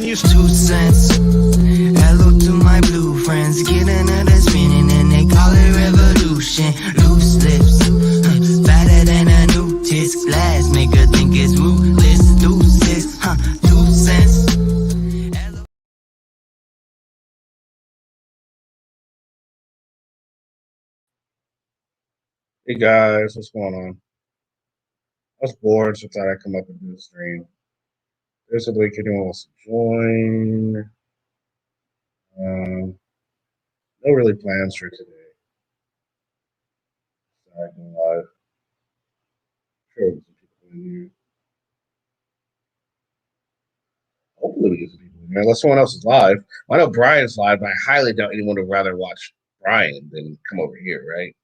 use 2 cents. Hello to my blue friends. Get another spinning and they call it revolution. Loose lips, fatter than a new tits. Glass nigga think it's ruthless. Deuces, 2 cents. Hey guys, what's going on? I was bored, so I thought I'd come up and do a stream. There's a link anyone wants to join. No really plans for today. Sorry, going live. Sure, we'll get some people in here. Hopefully, we get some people in here. Unless someone else is live. Well, I know Brian's live, but I highly doubt anyone would rather watch Brian than come over here, right?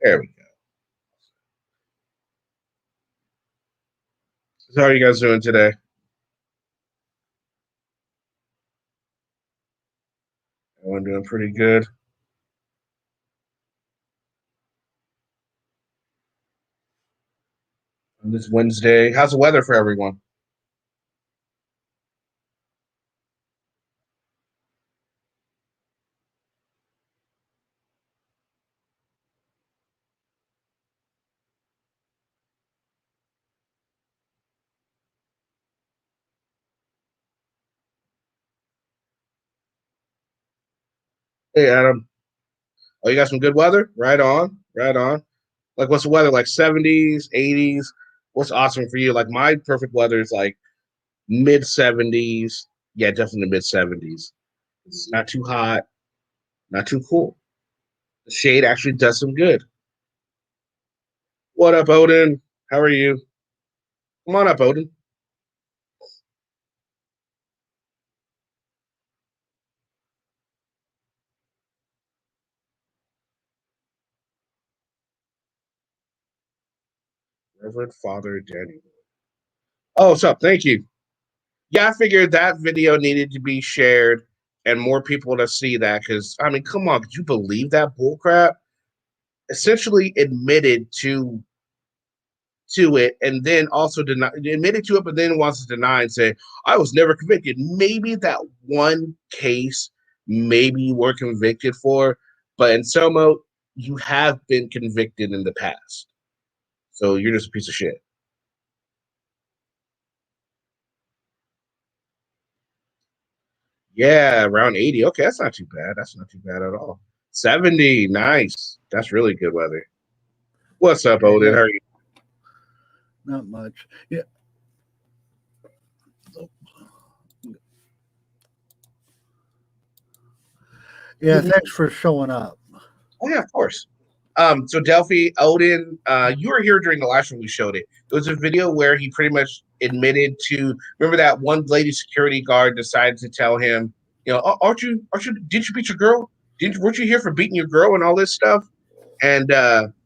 There we go. So, how are you guys doing today? Everyone doing pretty good. On this Wednesday, how's the weather for everyone? Hey, Adam. Oh, you got some good weather? Right on, right on. Like, what's the weather? Like 70s, 80s? What's awesome for you? Like, my perfect weather is like mid 70s. Yeah, definitely mid 70s. It's not too hot, not too cool. The shade actually does some good. What up, Odin? How are you? Come on up, Odin. Reverend Father Daniel. Oh, what's up? Thank you. Yeah, I figured that video needed to be shared and more people to see that because, I mean, come on, could you believe that bullcrap? Essentially admitted to it and then also admitted to it, but then wants to deny and say, I was never convicted. Maybe that one case, maybe you were convicted for, but in Somo, you have been convicted in the past. So you're just a piece of shit. Yeah, around 80. Okay, that's not too bad. That's not too bad at all. 70, nice. That's really good weather. What's up, Odin? How are you? Not much. Yeah. Yeah, thanks for showing up. Oh, yeah, of course. So Delphi, Odin, you were here during the last one we showed it. It was a video where he pretty much admitted to, remember that one lady security guard decided to tell him, you know, didn't you beat your girl? Weren't you here for beating your girl and all this stuff? And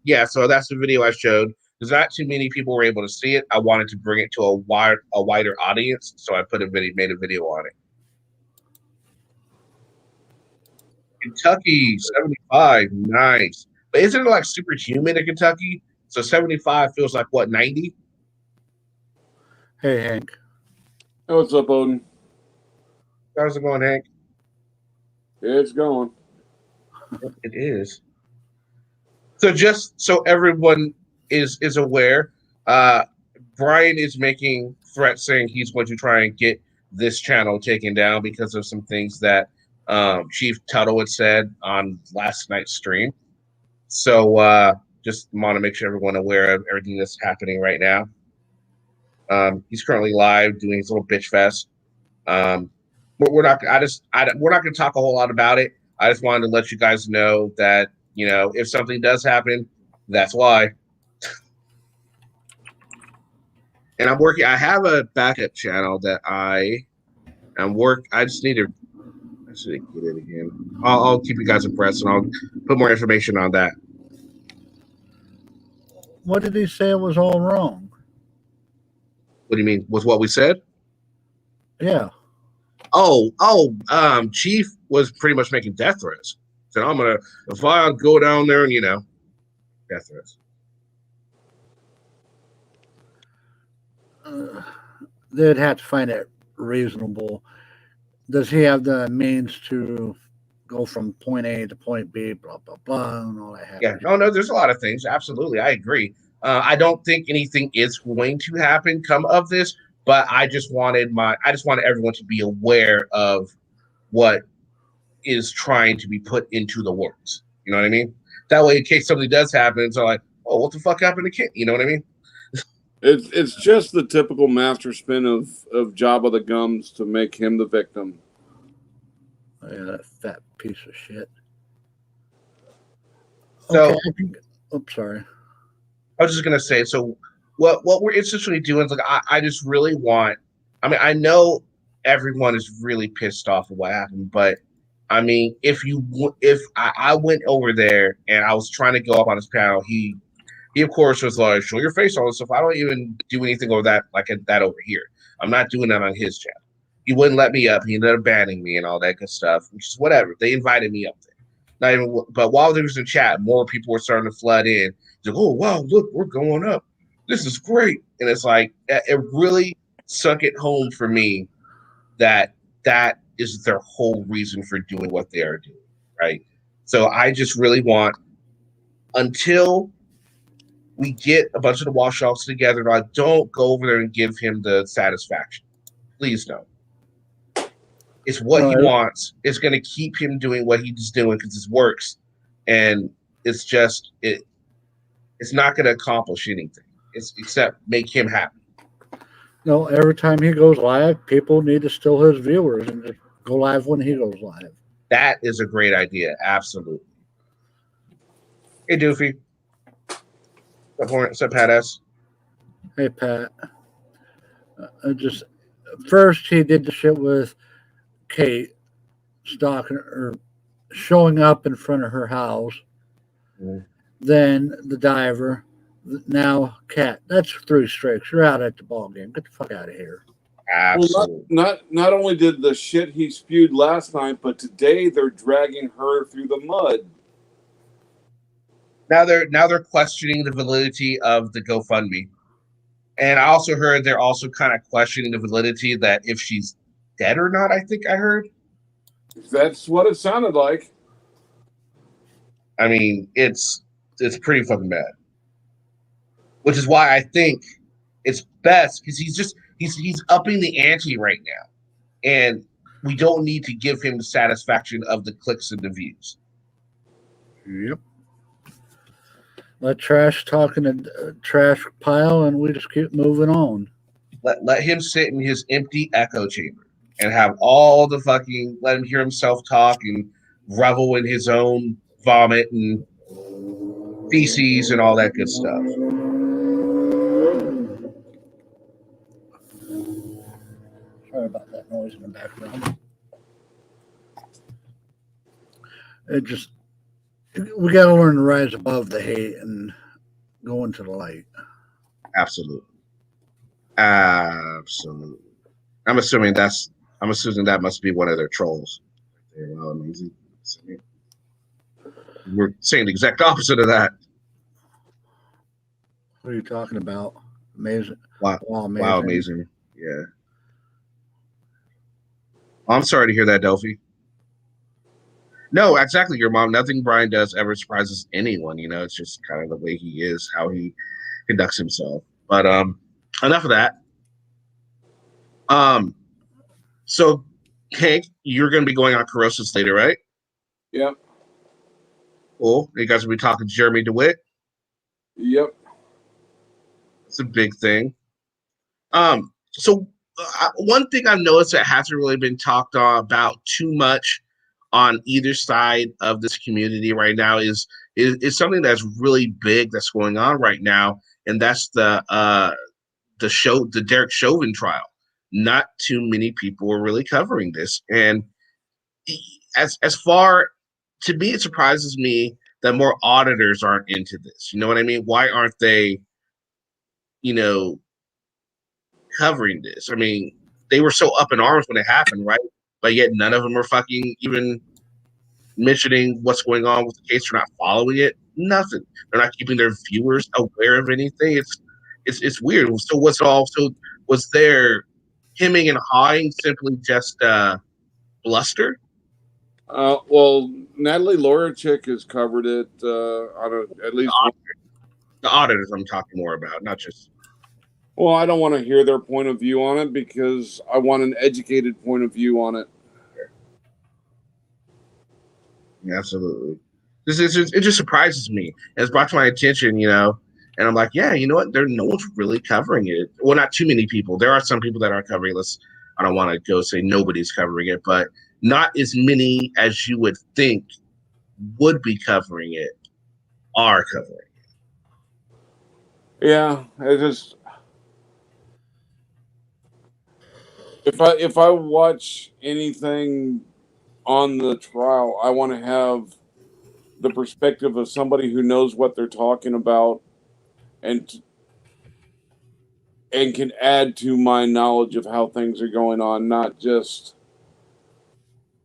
yeah, so that's the video I showed. Because not too many people were able to see it. I wanted to bring it to a wider audience, so I made a video on it. Kentucky 75, nice. But isn't it like super humid in Kentucky? So 75 feels like what, 90? Hey, Hank. Hey, what's up, Odin? How's it going, Hank? It's going. It is. So just so everyone is aware, Brian is making threats saying he's going to try and get this channel taken down because of some things that Chief Tuttle had said on last night's stream. So just want to make sure everyone aware of everything that's happening right now. He's currently live doing his little bitch fest. We're not going to talk a whole lot about it. I just wanted to let you guys know that, you know, if something does happen, that's why. And I have a backup channel that I just need to get it again. I'll keep you guys abreast and I'll put more information on that. What did he say was all wrong? What do you mean? Was what we said? Yeah. Chief was pretty much making death threats. So if I go down there and, you know, death threats. they'd have to find it reasonable. Does he have the means to go from point A to point B, blah blah blah, and all that? Yeah, no, there's a lot of things. Absolutely, I agree. I don't think anything is going to happen come of this, but I just wanted everyone to be aware of what is trying to be put into the works. You know what I mean? That way, in case something does happen, it's like, oh, what the fuck happened to Kit? You know what I mean? It's just the typical master spin of Jabba the Gums to make him the victim. Yeah, that fat piece of shit. So, Okay, oops, sorry. I was just gonna say, so what we're essentially doing is like I just really want. I mean, I know everyone is really pissed off of what happened, but I mean, if I went over there and I was trying to go up on his panel, he of course was like, show your face, all this stuff. I don't even do anything over that like that over here. I'm not doing that on his channel. He wouldn't let me up. He ended up banning me and all that good stuff, which is whatever. They invited me up there. Not even, but while there was in chat, more people were starting to flood in. Like, oh wow, look, we're going up. This is great. And it's like it really sunk it home for me that is their whole reason for doing what they are doing, right? So I just really want, until we get a bunch of the wash-offs together, like, don't go over there and give him the satisfaction. Please don't. It's what he wants. It's going to keep him doing what he's doing because it works, and it's just it's not going to accomplish anything. It's except make him happy. No, every time he goes live, people need to steal his viewers and just go live when he goes live. That is a great idea. Absolutely. Hey, Doofy. What's up, Pat S? Hey, Pat. Just first, he did the shit with Kate, stalking or showing up in front of her house. Mm. Then the diver. Now, Cat. That's 3 strikes. You're out at the ball game. Get the fuck out of here. Absolutely. Well, not only did the shit he spewed last night, but today they're dragging her through the mud. Now they're questioning the validity of the GoFundMe, and I also heard they're also kind of questioning the validity that if she's dead or not. I think I heard. That's what it sounded like. I mean, it's pretty fucking bad. Which is why I think it's best because he's upping the ante right now, and we don't need to give him the satisfaction of the clicks and the views. Yep. Let trash talk in a trash pile, and we just keep moving on. Let him sit in his empty echo chamber and have all the fucking. Let him hear himself talk and revel in his own vomit and feces and all that good stuff. Sorry about that noise in the background. We got to learn to rise above the hate and go into the light. Absolutely. I'm assuming that must be one of their trolls. Well, amazing. We're saying the exact opposite of that. What are you talking about? Amazing. Wow, amazing. Wow, amazing. Yeah. I'm sorry to hear that, Delphi. No, exactly, your mom. Nothing Brian does ever surprises anyone. You know, it's just kind of the way he is, how he conducts himself. But enough of that. So Hank, you're going to be going on Corrosives later, right? Yep. Cool. You guys will be talking to Jeremy DeWitt. Yep. It's a big thing. So one thing I've noticed that hasn't really been talked about too much on either side of this community right now is something that's really big that's going on right now, and that's the Derek Chauvin trial. Not too many people are really covering this, and as far, to me, it surprises me that more auditors aren't into this. You know what I mean? Why aren't they, covering this? I mean, they were so up in arms when it happened, right? But yet none of them are fucking even mentioning what's going on with the case. They're not following it. Nothing. They're not keeping their viewers aware of anything. It's weird. So was there hemming and hawing simply just bluster? Well, Natalie Lorachik has covered it on at least one. The auditors I'm talking more about, not just. Well, I don't want to hear their point of view on it because I want an educated point of view on it. Absolutely. It just surprises me. It's brought to my attention, and I'm like, yeah, you know what? No one's really covering it. Well, not too many people. There are some people that are covering this. I don't want to go say nobody's covering it, but not as many as you would think would be covering it are covering it. Yeah, it just if I watch anything on the trial, I want to have the perspective of somebody who knows what they're talking about and can add to my knowledge of how things are going on, not just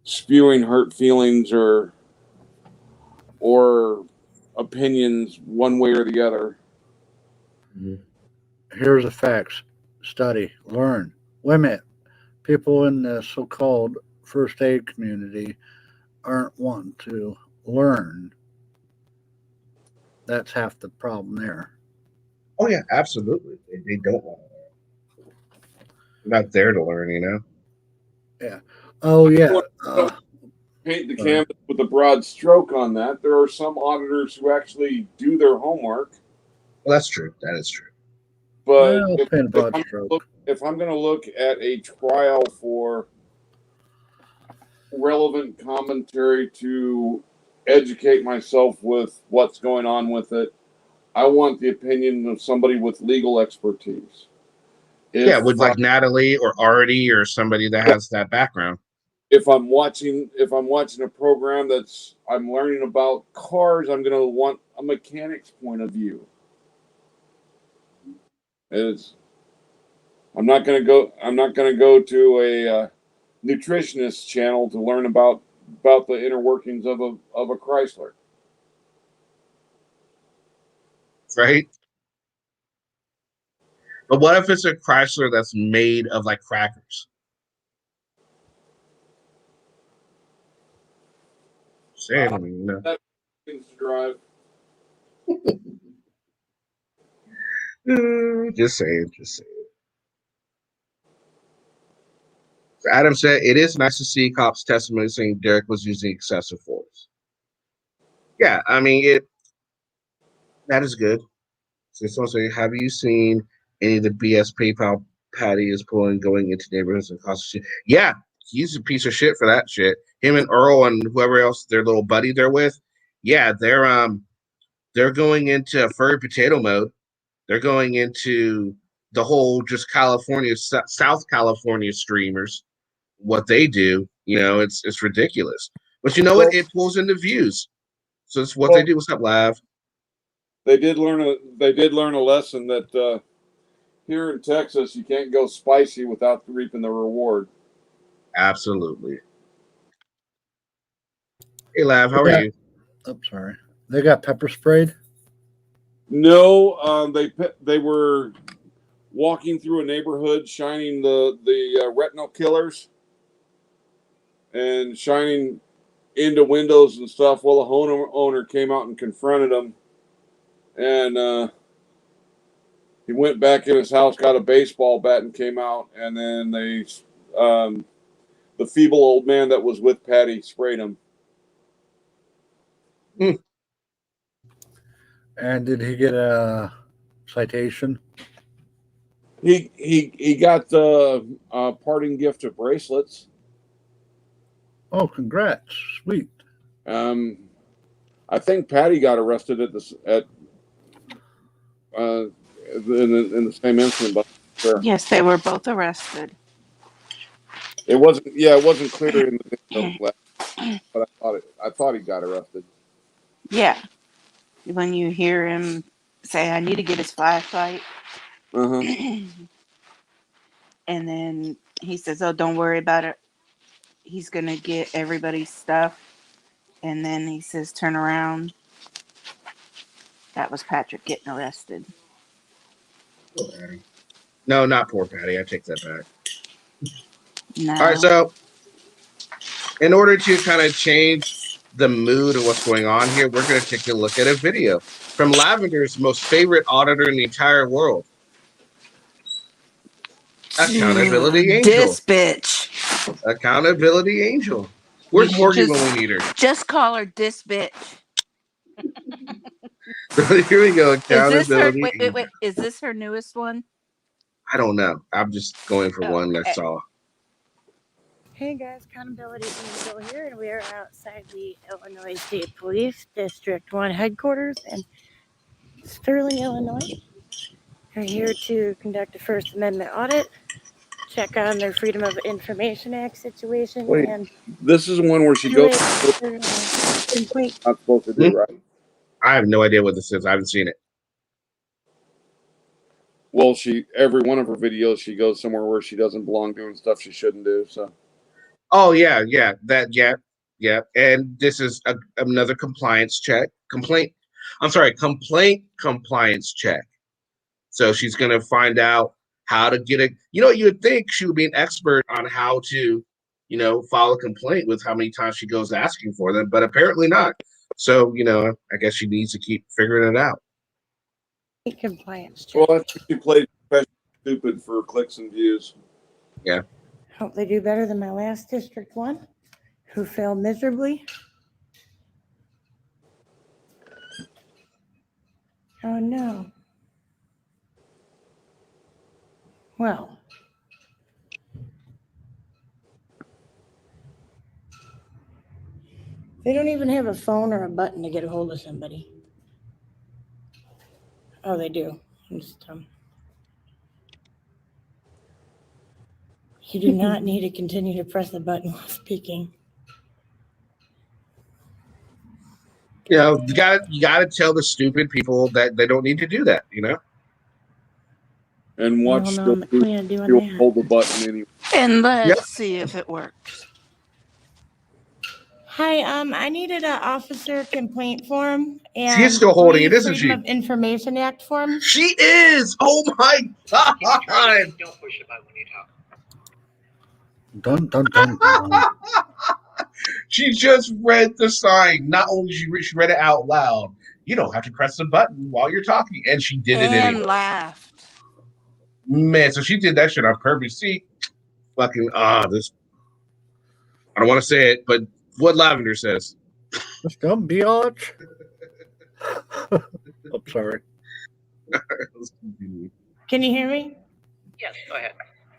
spewing hurt feelings or opinions one way or the other. Here's the facts. Study, learn. Women, people in the so-called first aid community aren't wanting to learn. That's half the problem there. Oh yeah, absolutely. They don't want to learn. They're not there to learn, Yeah. Oh yeah. Paint the canvas with a broad stroke on that. There are some auditors who actually do their homework. Well, that's true. That is true. But Well, if I'm going to look at a trial for relevant commentary to educate myself with what's going on with it, I want the opinion of somebody with legal expertise. With like Natalie or Artie or somebody that has that background. If I'm watching a program that's I'm learning about cars, I'm going to want a mechanic's point of view. I'm not going to go to a nutritionist channel to learn about the inner workings of a Chrysler. Right? But what if it's a Chrysler that's made of like crackers? That things to drive. Just saying. So Adam said it is nice to see cops' testimony saying Derek was using excessive force. Yeah, I mean that is good. So someone saying, have you seen any of the BS PayPal Patty is pulling going into neighborhoods and costing shit? Yeah, he's a piece of shit for that shit. Him and Earl and whoever else their little buddy they're with. Yeah, they're going into furry potato mode. They're going into the whole just California, South California streamers. What they do, it's ridiculous. But you know what? It pulls into views. So it's what they do. What's up, Lav? They did learn a lesson that here in Texas you can't go spicy without reaping the reward. Absolutely. Hey, Lav, how are you? I'm sorry. They got pepper sprayed? No, they were walking through a neighborhood, shining the retinal killers and shining into windows and stuff. Well, the owner came out and confronted them, and he went back in his house, got a baseball bat, and came out. And then the feeble old man that was with Patty sprayed him. And did he get a citation? He got the parting gift of bracelets. Oh, congrats! Sweet. I think Patty got arrested in the same incident. But sure. Yes, they were both arrested. It wasn't clear in the video, but I thought he got arrested. Yeah, when you hear him say, "I need to get his flashlight," and then he says, "Oh, don't worry about it. He's gonna get everybody's stuff." And then he says, "Turn around." That was Patrick getting arrested. Poor Patty. No, not poor Patty. I take that back. No. All right, so in order to kind of change the mood of what's going on here, we're going to take a look at a video from Lavender's most favorite auditor in the entire world, Accountability Angel. This bitch. Accountability Angel. Where's You Morgan just- when we need her? Just call her this bitch. Here we go. Is this her? Accountability. Wait. Angel. Is this her newest one? I don't know. I'm just going for one. That's all. Hey guys, Accountability Angel here, and we are outside the Illinois State Police District 1 headquarters in Sterling, Illinois. We're here to conduct a First Amendment audit, check on their Freedom of Information Act situation, Wait. and This is one where she goes. their complaint. Not supposed to do right. I have no idea what this is. I haven't seen it. Well, every one of her videos, she goes somewhere where she doesn't belong, doing stuff she shouldn't do. So Oh yeah. And this is another compliance check. Complaint compliance check. So she's gonna find out how to get it. You'd think she would be an expert on how to, file a complaint with how many times she goes asking for them, but apparently not. So, I guess she needs to keep figuring it out. Compliance check. well, I think she played stupid for clicks and views. Hope they do better than my last District 1, who failed miserably. Oh no. Well. They don't even have a phone or a button to get a hold of somebody. Oh, they do. I'm just You do not need to continue to press the button while speaking. You gotta tell the stupid people that they don't need to do that, And watch No, I'm the clean doing she'll that. hold the button anyway. And let's Yep. see if it works. Hi, I needed an officer complaint form and She is still holding it, 3 isn't she? Freedom of Information Act forms. She is. Oh my god. Don't push the button when you talk. Dun dun dun dun. She just read the sign. Not only she read it out loud. You don't have to press the button while you're talking, and she did it And anyway. laughed. Man, so she did that shit on purpose. See, fucking this. I don't want to say it, but what Lavender says. Let's go, biatch. I'm sorry. Can you hear me? Yes, go ahead.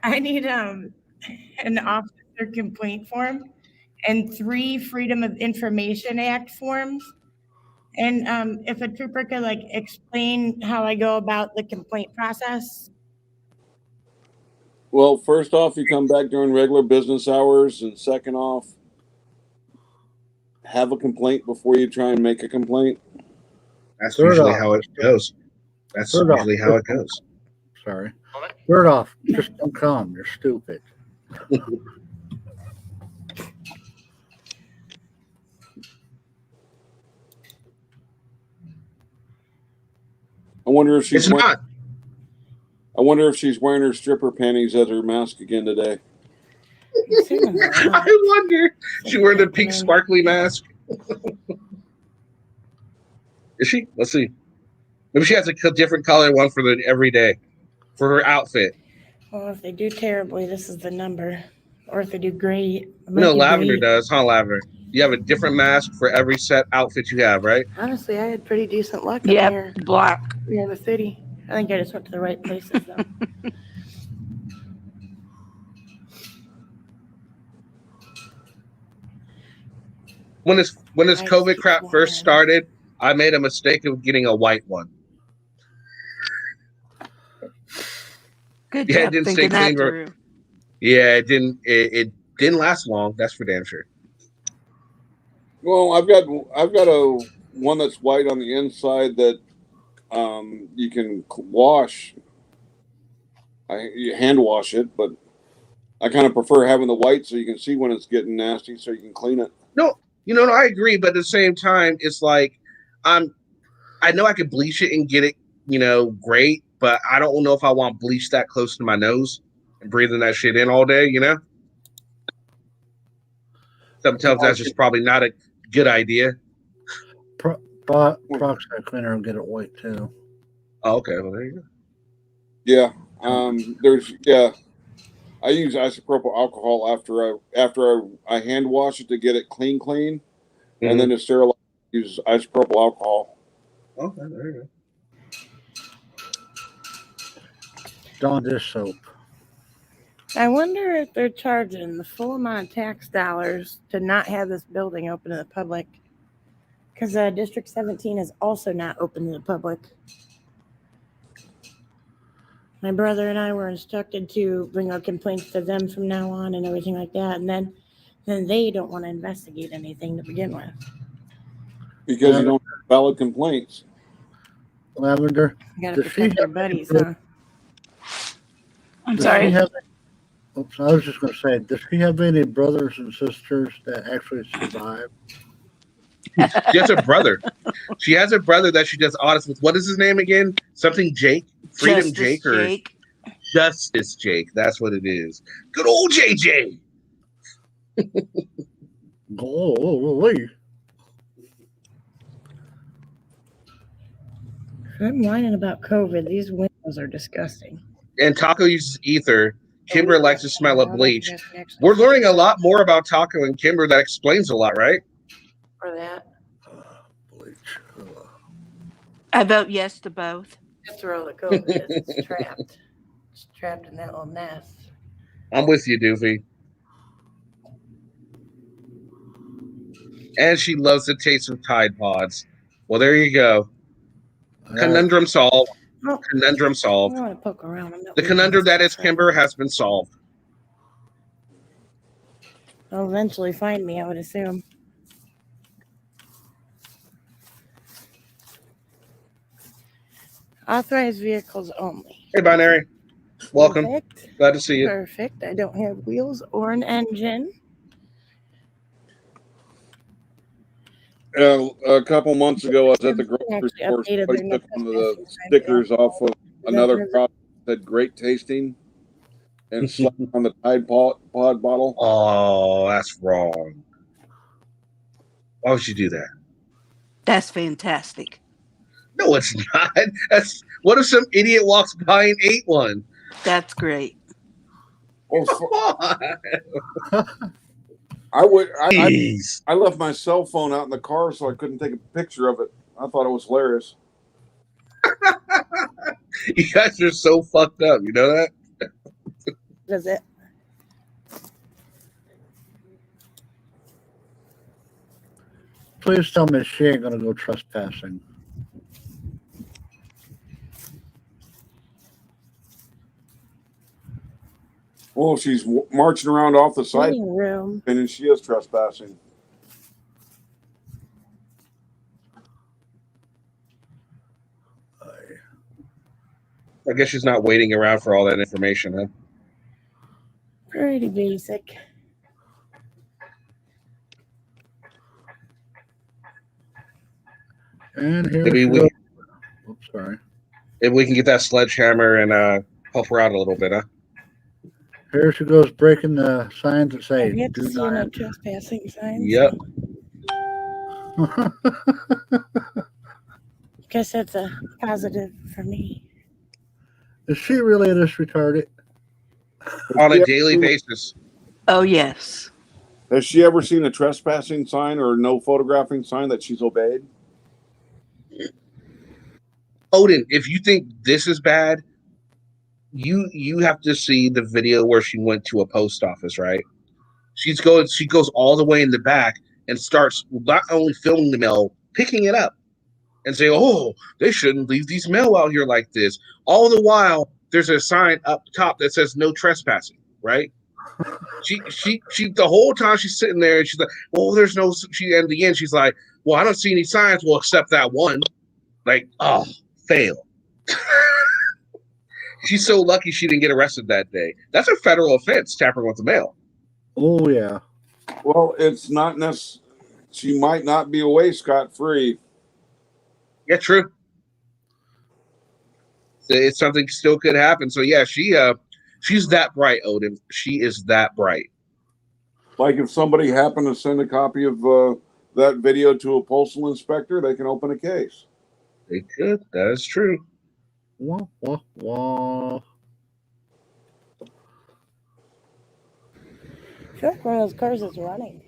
I need an officer complaint form and 3 Freedom of Information Act forms. And if a trooper could explain how I go about the complaint process. Well, first off, you come back during regular business hours, and second off, have a complaint before you try and make a complaint. That's Third usually off. how it goes. That's Third off. usually how it goes. Sorry. Moment. Third off, just don't come. You're stupid. I wonder if she's It's wearing, not. I wonder if she's wearing her stripper panties as her mask again today. I wonder. She wearing the pink sparkly mask. Is she? Let's see. Maybe she has a different color one for the every day for her outfit. Well, if they do terribly, this is the number. Or if they do great. it might No, be Lavender great. does, huh, Lavender? You have a different mask for every set outfit you have, right? Honestly, I had pretty decent luck up Yep. here Black. in the city. I think I just went to the right places though. When this Nice. COVID crap first started, I made a mistake of getting a white one. Good Yeah, it job didn't stay thinking that clean for- through. Yeah, it didn't. It didn't last long. That's for damn sure. Well, I've got a one that's white on the inside that you can wash. You hand wash it, but I kind of prefer having the white so you can see when it's getting nasty, so you can clean it. No, I agree, but at the same time, it's like I know I could bleach it and get it, great, but I don't know if I want bleach that close to my nose. and breathing that shit in all day, you know? Sometimes that's just probably not a good idea. Peroxide cleaner will get it white too. Oh, okay. Well, there you go. Yeah. I use isopropyl alcohol after I hand wash it to get it clean, and then to sterilize, use isopropyl alcohol. Okay, there you go. Dawn dish soap. I wonder if they're charging the full amount of tax dollars to not have this building open to the public. Because District 17 is also not open to the public. My brother and I were instructed to bring our complaints to them from now on and everything like that. And then they don't want to investigate anything to begin with. Because you don't have valid complaints. Lavender. You got to protect their buddies, huh? I'm sorry. I was just going to say, does she have any brothers and sisters that actually survived? She has a brother. She has a brother that she does audits with. What is his name again? Something Jake? Freedom Justice Jake or Jake. Justice Jake. That's what it is. Good old JJ. Wait. I'm whining about COVID. These windows are disgusting. And Taco uses ether. Kimber likes to smell of bleach. We're learning a lot more about Taco and Kimber. That explains a lot, right? For that. Bleach. I vote yes to both. That's where all the COVID is. It's trapped. It's trapped in that little nest. I'm with you, Doofy. And she loves the taste of Tide Pods. Well, there you go. Conundrum solved. Oh, Conundrum I solved. don't want to poke around. I'm not The conundrum that is Kimber has been solved. They'll eventually find me, I would assume. Authorized vehicles only. Hey, Binary. Welcome. Perfect. Glad to see you. Perfect. I don't have wheels or an engine. A couple months ago, I was at the grocery Actually store. updated Somebody their took one of the notifications. stickers off of another product that said "Great Tasting" and slapped on the Tide Pod bottle. Oh, that's wrong. Why would you do that? That's fantastic. No, it's not. That's what if some idiot walks by and ate one? That's great. Oh, Come on. I left my cell phone out in the car, so I couldn't take a picture of it. I thought it was hilarious. You guys are so fucked up. You know that? Does it? Please tell me she ain't going to go trespassing. Well, she's marching around off the side, Living room. and she is trespassing. I guess she's not waiting around for all that information, huh? Pretty basic. And here Maybe she we, goes. Oops, sorry. if we can get that sledgehammer and help her out a little bit, huh? Here she goes breaking the signs that say, Have you do to see not no enter. trespassing signs? Yep. Guess that's a positive for me. Is she really this retarded? On a daily basis. Oh, yes. Has she ever seen a trespassing sign or no photographing sign that she's obeyed? Odin, if you think this is bad, you have to see the video where she went to a post office, right? She goes all the way in the back and starts not only filming the mail, picking it up and say, "Oh, they shouldn't leave these mail out here like this." All the while, there's a sign up top that says "No trespassing," right? She the whole time she's sitting there and she's like, "Well, there's no." She at the end she's like, "Well, I don't see any signs. Well, except that one." Like, oh, fail. She's so lucky she didn't get arrested that day. That's a federal offense, tampering with the mail. Oh, yeah. Well, it's not necessary. She might not be away scot-free. Yeah, true. It's something still could happen. So yeah, she She's that bright, Odin. She is that bright. Like if somebody happened to send a copy of that video to a postal inspector, they can open a case. They could. That is true. Wah, wah, wah. I feel like one of those cars is running.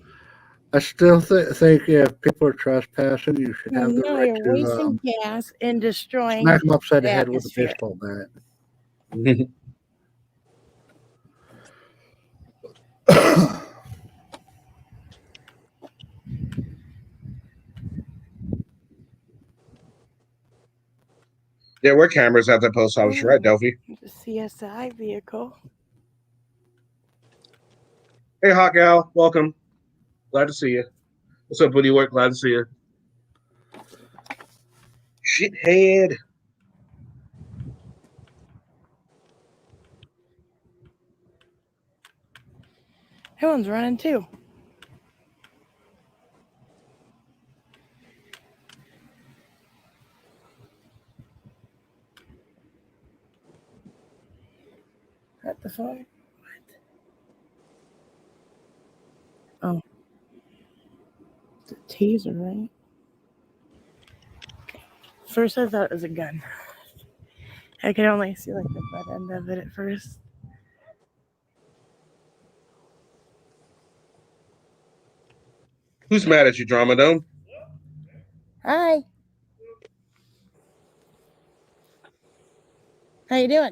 I still think if people are trespassing, you should have the No, right you're to wasting gas and destroying. smack them upside the the head with a atmosphere. baseball bat. There were cameras at the post office. You're right, Delphi. The CSI vehicle. Hey, Hot Gal. Welcome. Glad to see you. What's up, Buddy Work? Glad to see you. Shithead. That one's running too. At the phone? What? Oh. It's a taser, right? First I thought it was a gun. I could only see like the butt end of it at first. Who's mad at you, Drama Dome? Hi. How you doing?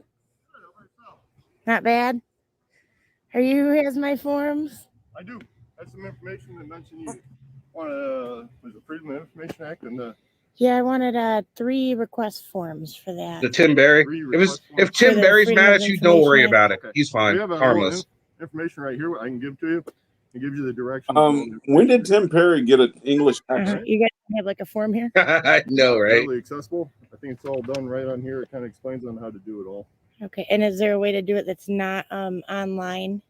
Not bad. Are you who has my forms? I do. That's some information that mentioned you want to, was it Freedom of Information Act and the Yeah, I wanted 3 request forms for that. The Tim Berry. If Tim For the Berry's Freedom mad of at you, don't worry Information about it. Okay. He's fine. we have a Harmless. information right here I can give to you. It gives you the direction. When did Tim Perry get an English accent? You guys have like a form here? I know, right? Fairly accessible. I think it's all done right on here. It kind of explains on how to do it all. Okay, and is there a way to do it that's not online?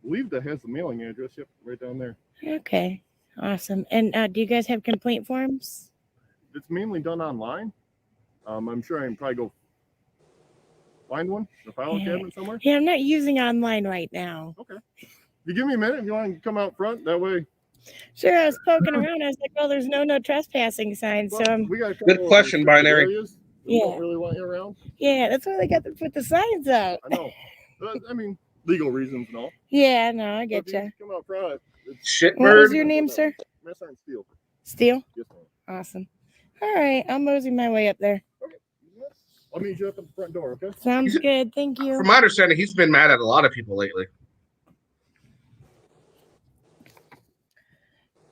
I believe that has the mailing address. Yep, right down there. Okay, awesome. And do you guys have complaint forms? It's mainly done online. I'm sure I can probably go find one in the file Yeah. cabinet somewhere. Yeah, I'm not using online right now. Okay. If you give me a minute, if you want to come out front, that way. Sure, I was poking around. I was like, well, there's no trespassing signs. So we got a Good couple of question, restricted Binary. areas that we Yeah. don't really want you around. yeah, that's why they got to put the signs out. I know. But, I mean, legal reasons and all. Yeah, no, I So get if you you. come out front. What was Shitbird. your name, sir? Mess on steel. Steele? Yes, ma'am. Awesome. All right, I'll mosey my way up there. I'll meet you at the front door, okay? Sounds good. Thank you. From my understanding, he's been mad at a lot of people lately.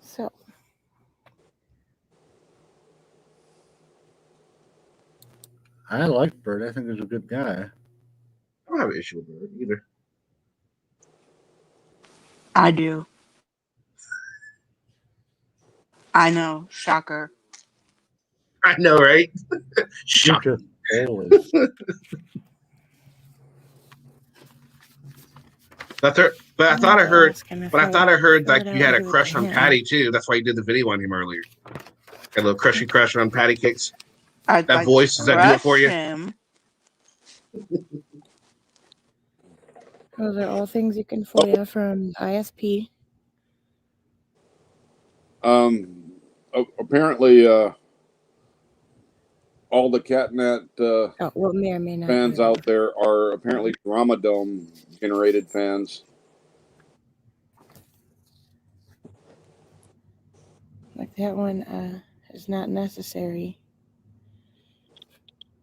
So, I like Bird. I think he's a good guy. I don't have an issue with Bird either. I do. I know. Shocker. I know, right? You Shock. just always. But I thought I heard. But I thought I heard like you had a crush on Patty too. That's why you did the video on him earlier. Got a little crushy crush on Patty Cakes. I'd That like voice, to does that do it for crush you? him. Those are all things you can FOIA from ISP. Apparently, all the Catnet Oh, well, may or may not. fans be. out there are apparently Drama Dome generated fans. Like that one is not necessary.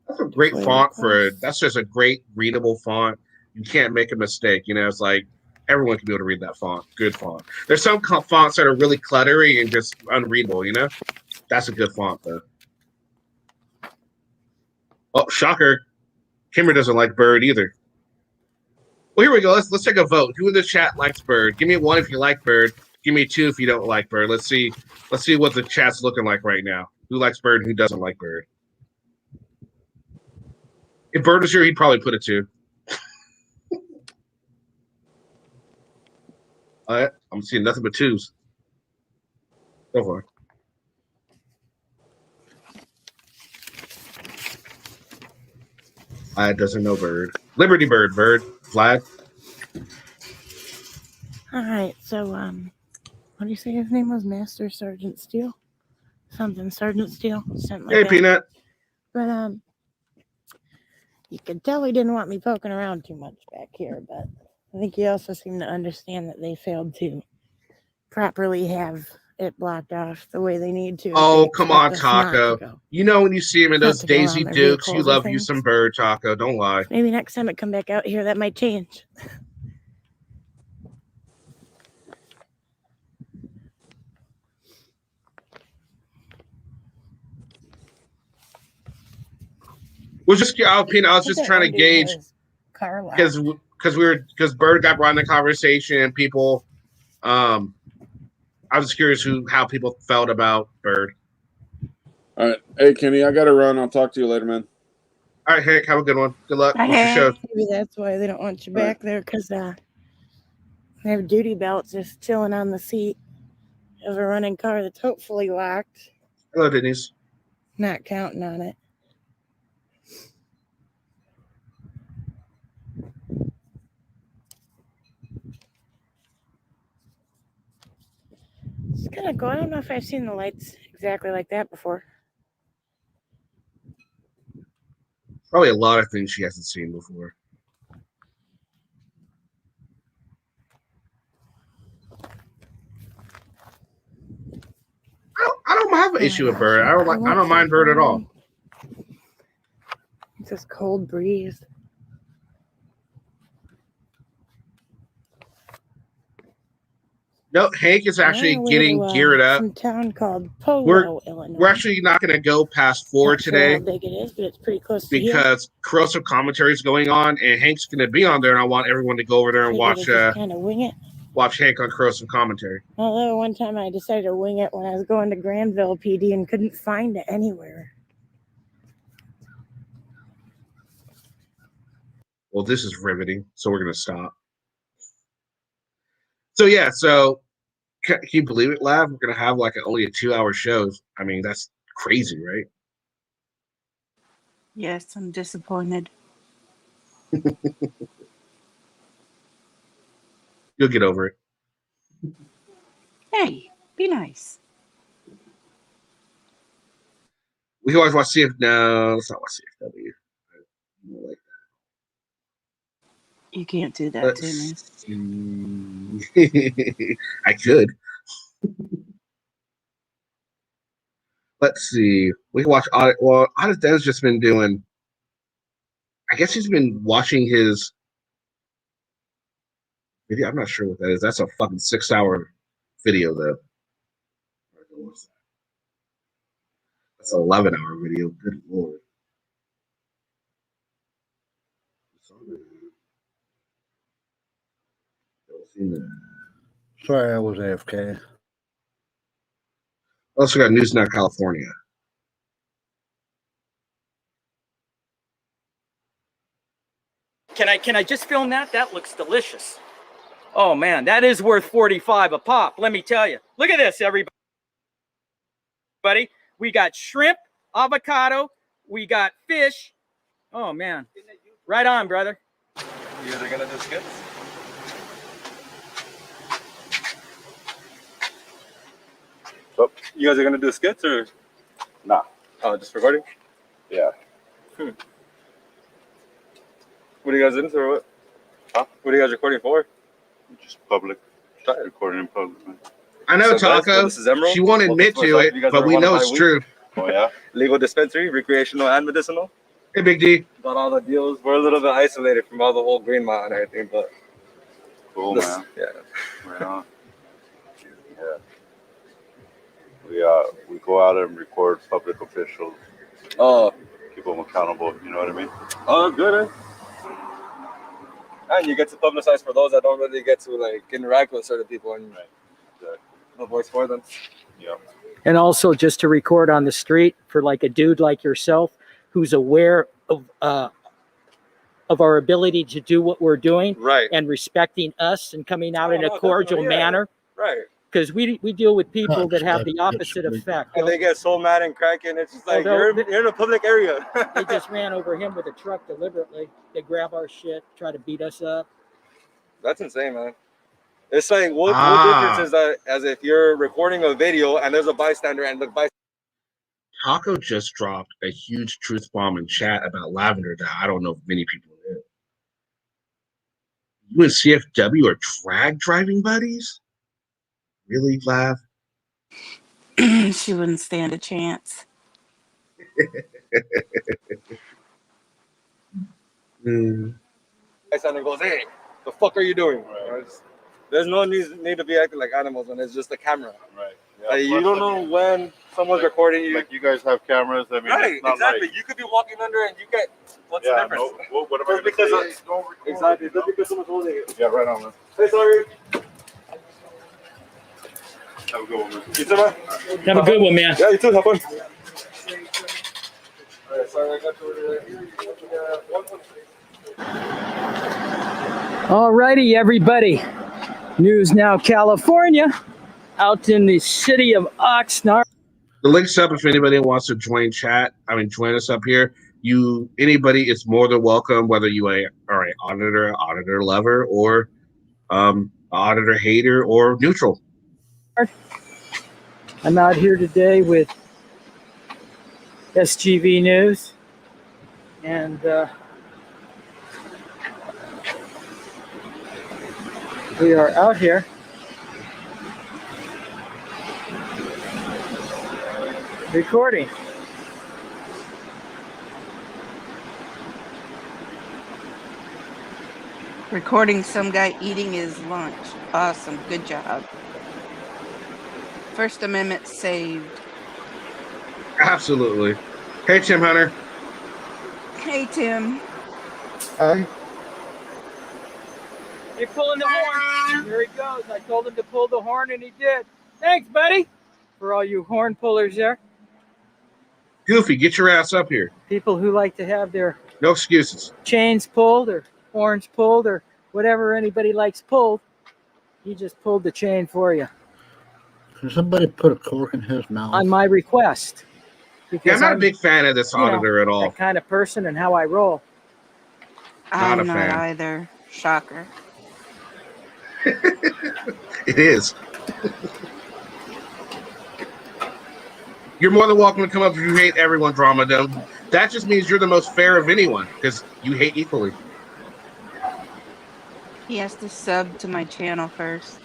That's a great FOIA font for. request. That's just a great readable font. You can't make a mistake. You know, it's like everyone can be able to read that font. Good font. There's some fonts that are really cluttery and just unreadable. You know, that's a good font though. Oh, shocker! Kimber doesn't like Bird either. Well, here we go. Let's take a vote. Who in the chat likes Bird? Give me 1 if you like Bird. Give me 2 if you don't like Bird. Let's see what the chat's looking like right now. Who likes Bird? Who doesn't like Bird? If Bird was here, he'd probably put a 2. All right, I'm seeing nothing but 2s. Go for it. I doesn't know Bird. Liberty Bird, Vlad. All right, so what do you say his name was? Master Sergeant Steele, something Sergeant Steele, something like Hey, that. Peanut. But you could tell he didn't want me poking around too much back here. But I think he also seemed to understand that they failed to properly have it blocked off the way they need to. Oh, They come on, expect us not to Taco. go. You know when you see him in Not those to go Daisy around their Dukes, you vehicles or love you things. some Bird, Taco. Don't lie. Maybe next time I come back out here, that might change. Peanut. I was just trying to gauge because Bird got brought in the conversation and people. I was curious how people felt about Bird. All right. Hey, Kenny, I got to run. I'll talk to you later, man. All right, Hank, have a good one. Good luck. Bye, What's your show? Hank. Maybe that's why they don't want you All right. back there, because they have duty belts just chilling on the seat of a running car that's hopefully locked. Hello, Denise. Not counting on it. It's kind of cool. I don't know if I've seen the lights exactly like that before. Probably a lot of things she hasn't seen before. I don't have an issue with Bird. I don't mind Bird at all. It's this cold breeze. No, Hank is actually getting geared up. Some town called Polo, Illinois. We're actually not going to go past 4 Not today sure how big it is, but it's pretty close to here. because corrosive commentary is going on, and Hank's going to be on there, and I want everyone to go over there and watch kind of wing it. watch Hank on corrosive commentary. Although one time I decided to wing it when I was going to Granville PD and couldn't find it anywhere. Well, this is riveting, so we're going to stop. So, yeah, can you believe it, Lav? We're going to have only a 2-hour show. I mean, that's crazy, right? Yes, I'm disappointed. You'll get over it. Hey, be nice. We can always watch CF. No, let's not watch CFW. Like You can't do that to me. I could. Let's see. We can watch Audit. Well, Audit Den's just been doing. I guess he's been watching his video. I'm not sure what that is. That's a fucking 6-hour video, though. That's an 11-hour video. Good lord. Sorry, I was AFK. Also got News Now California. Can I just film that? That looks delicious. Oh man, that is worth 45 a pop. Let me tell you. Look at this, everybody. We got shrimp, avocado, we got fish. Oh man, right on, brother. You guys are gonna do skits? So, you guys are gonna do skits or? Nah. Oh, just recording? Yeah. What are you guys into or what? Huh? What are you guys recording for? Just public. Recording in public, man. I know, So, guys, Taco. this is Emerald. She won't admit to it, but we know it's true. Oh, yeah? Legal dispensary, recreational and medicinal. Hey, Big D. Got all the deals. We're a little bit isolated from all the whole Green Mile and everything, but. Cool, man. Yeah. Right on. Yeah. We go out and record public officials. Oh. Keep them accountable, you know what I mean? Oh, good, eh? And you get to publicize for those that don't really get to interact with certain people and the voice for them. Yeah. And also just to record on the street for a dude like yourself who's aware of our ability to do what we're doing, right, and respecting us and coming out in a cordial manner. Right. because we deal with people that have the Stop, opposite bitch. effect. And they get so mad and cracking. It's just like, Although- you're in a public area. They just ran over him with a truck deliberately. They grab our shit, try to beat us up. That's insane, man. It's like, what Ah. difference is that as if you're recording a video and there's a bystander and the bystander. Taco just dropped a huge truth bomb in chat about Lavender that I don't know if many people knew. You and CFW are drag driving buddies? Really, Lav? She wouldn't stand a chance. Bystander goes, hey, the fuck are you doing? There's no need to be acting like animals when it's just a camera. Right. Like, you don't know when someone's recording you. Like you guys have cameras. I mean, Right, it's not exactly. like, You could be walking under and you get, what's the yeah, difference? no, what am I Just because gonna of- say? Don't record, Exactly, you know? just because someone's holding it. Yeah, right on, man. Hey, sorry. Have a good one, man. You too, man? Have a good one, man. Yeah, you too. Have fun. Alright, sorry, I got you over there. Alrighty, everybody. News Now, California, out in the city of Oxnard. The link's up if anybody wants to join us up here. Anybody is more than welcome, whether you are an auditor lover, or auditor hater, or neutral. I'm out here today with SGV News, and we are out here recording. Recording some guy eating his lunch. Awesome. Good job. First Amendment saved. Absolutely. Hey, Tim Hunter. Hey, Tim. You're pulling the horn. Here he goes. I told him to pull the horn, and he did. Thanks, buddy, for all you horn pullers there. Goofy, get your ass up here. People who like to have their No excuses. chains pulled or horns pulled or whatever anybody likes pulled. He just pulled the chain for you Can somebody put a cork in his mouth? on my request. Yeah, Because I'm not a big fan of this auditor at all. that kind of person and how I roll. Not a I'm not fan. either. Shocker. It is. You're more than welcome to come up if you hate everyone, Drama Dome. That just means you're the most fair of anyone, because you hate equally. He has to sub to my channel first.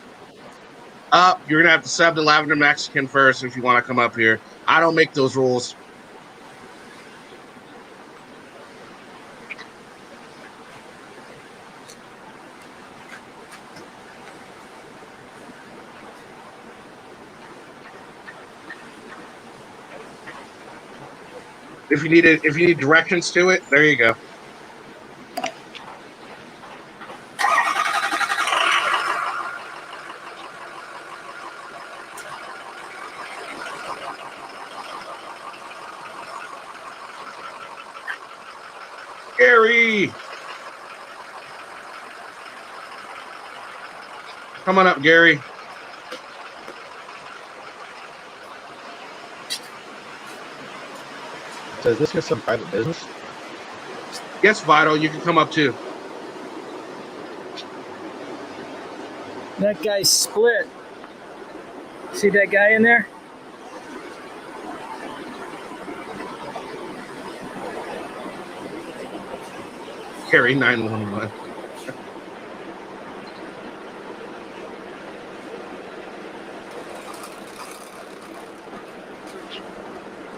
You're going to have to sub to Lavender Mexican first if you want to come up here. I don't make those rules. If you need directions to it, there you go. Gary! Come on up, Gary. So is this just some private business? Yes, Vital, you can come up too. That guy's split. See that guy in there? Gary 911.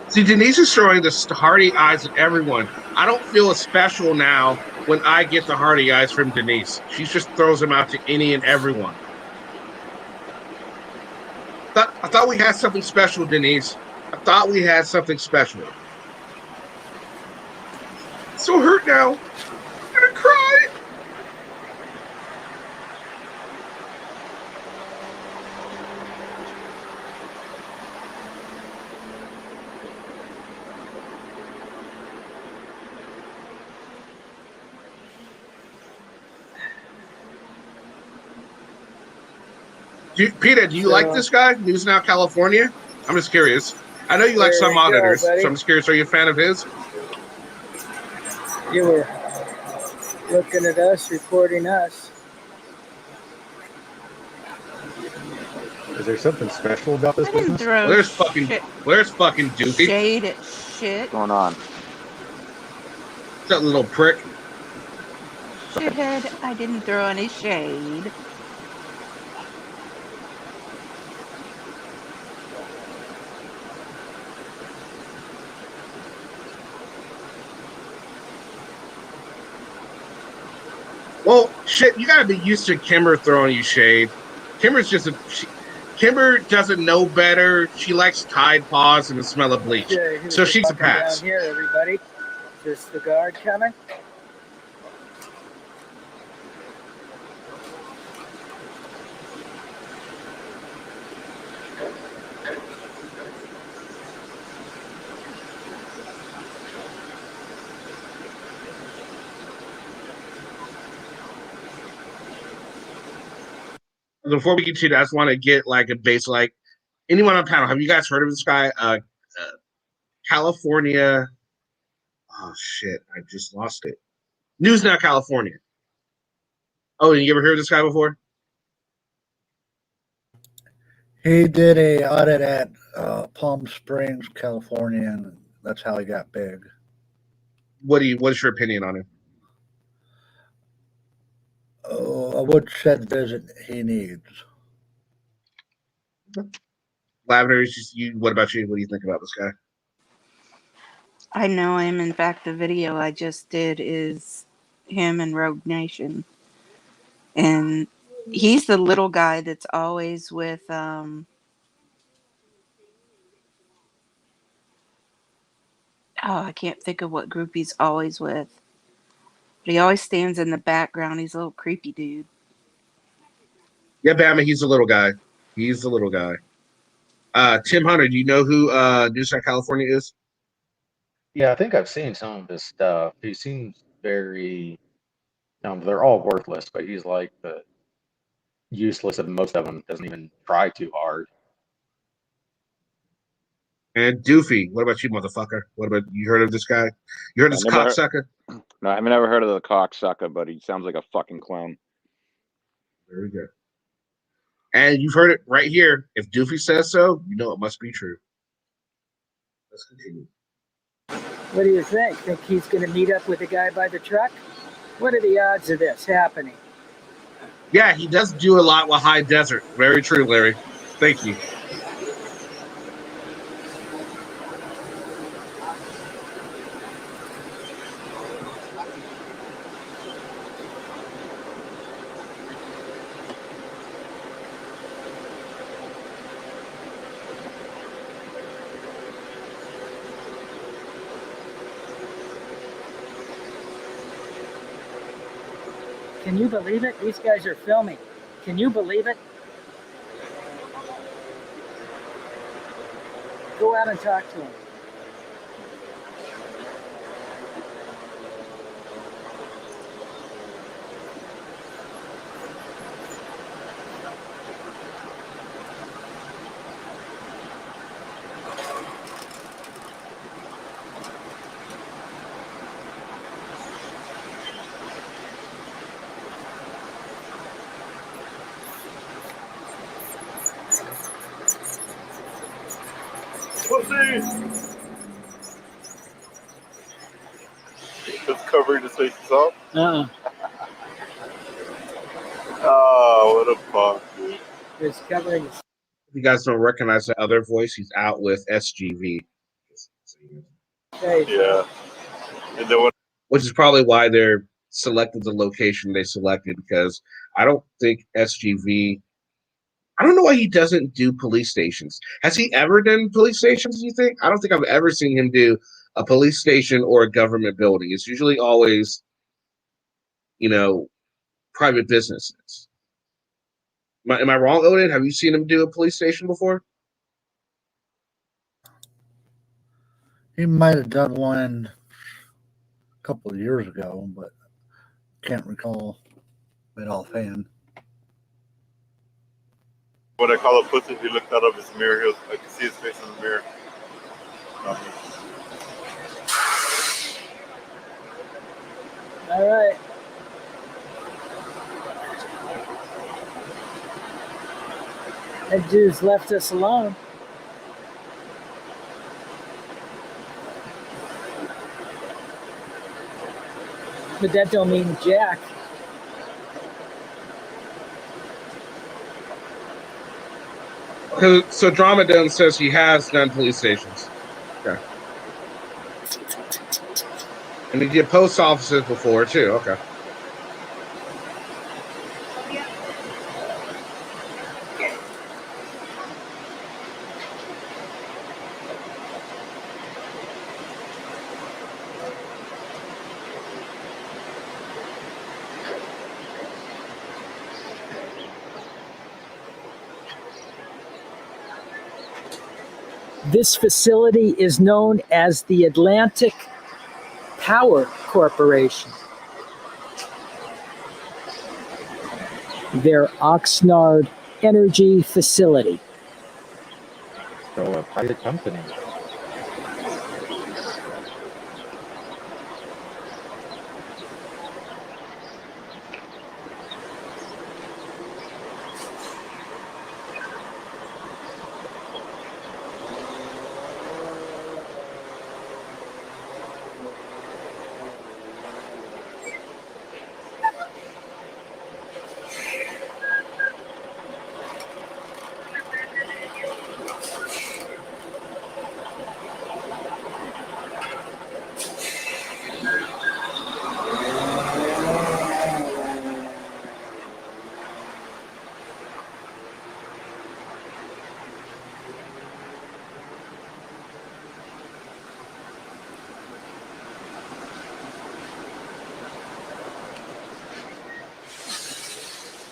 See, Denise is throwing the hearty eyes at everyone. I don't feel as special now when I get the hearty eyes from Denise. She just throws them out to any and everyone. I thought we had something special, Denise. I thought we had something special. So hurt now. I'm gonna cry. Peter, do you like this guy? News Now California? I'm just curious. I know you like some auditors, so I'm just curious. Are you a fan of his? You were looking at us, reporting us. Is there something special about this I didn't business? throw Where's fucking Doofy? shade at shit. What's going on? That little prick. Shithead, I didn't throw any shade. Well, shit, you gotta be used to Kimber throwing you shade. Kimber's just Kimber doesn't know better. She likes Tide Paws and the smell of bleach. Yeah, So she's a pass. Down here, everybody. Just the guard coming. Before we continue, I just want to get like a base, like anyone on panel. Have you guys heard of this guy? California. Oh shit! I just lost it. News Now California. Oh, you ever heard of this guy before? He did a audit at Palm Springs, California, and that's how he got big. What's your opinion on him? A woodshed visit he needs. Lavender, what about you? What do you think about this guy? I know him. In fact, the video I just did is him and Rogue Nation. And he's the little guy that's always with I can't think of what group he's always with. But he always stands in the background. He's a little creepy dude. Yeah, Bama, he's a little guy. He's the little guy. Tim Hunter, do you know who News Now California is? Yeah, I think I've seen some of his stuff. He seems very, they're all worthless, but he's like the useless of most of them. Doesn't even try too hard. And Doofy, what about you, motherfucker? What about you? Heard of this guy? You heard of this cocksucker? No, I've never heard of the cocksucker, but he sounds like a fucking clown. Very good. And you've heard it right here. If Doofy says so, you know it must be true. Let's continue. What do you think? Think he's going to meet up with the guy by the truck? What are the odds of this happening? Yeah, he does do a lot with High Desert. Very true, Larry. Thank you. Can you believe it? These guys are filming. Can you believe it? Go out and talk to them. It's covering his face up. Uh-uh. Oh, what a fuck, dude. It's covering. If you guys don't recognize that other voice, he's out with SGV. Yeah. And then Which is probably why they're selected the location they selected, because I don't think SGV. I don't know why he doesn't do police stations. Has he ever done police stations, do you think? I don't think I've ever seen him do a police station or a government building. It's usually always, private businesses. Am I wrong, Odin? Have you seen him do a police station before? He might have done one a couple of years ago, but can't recall it offhand. What I call a pussy, he looked out of his mirror. I could see his face in the mirror. All right. That dude's left us alone. But that don't mean jack. So Dramadon says he has done police stations. Okay. And he did post offices before too. Okay. This facility is known as the Atlantic Power Corporation. Their Oxnard Energy Facility. So a private company.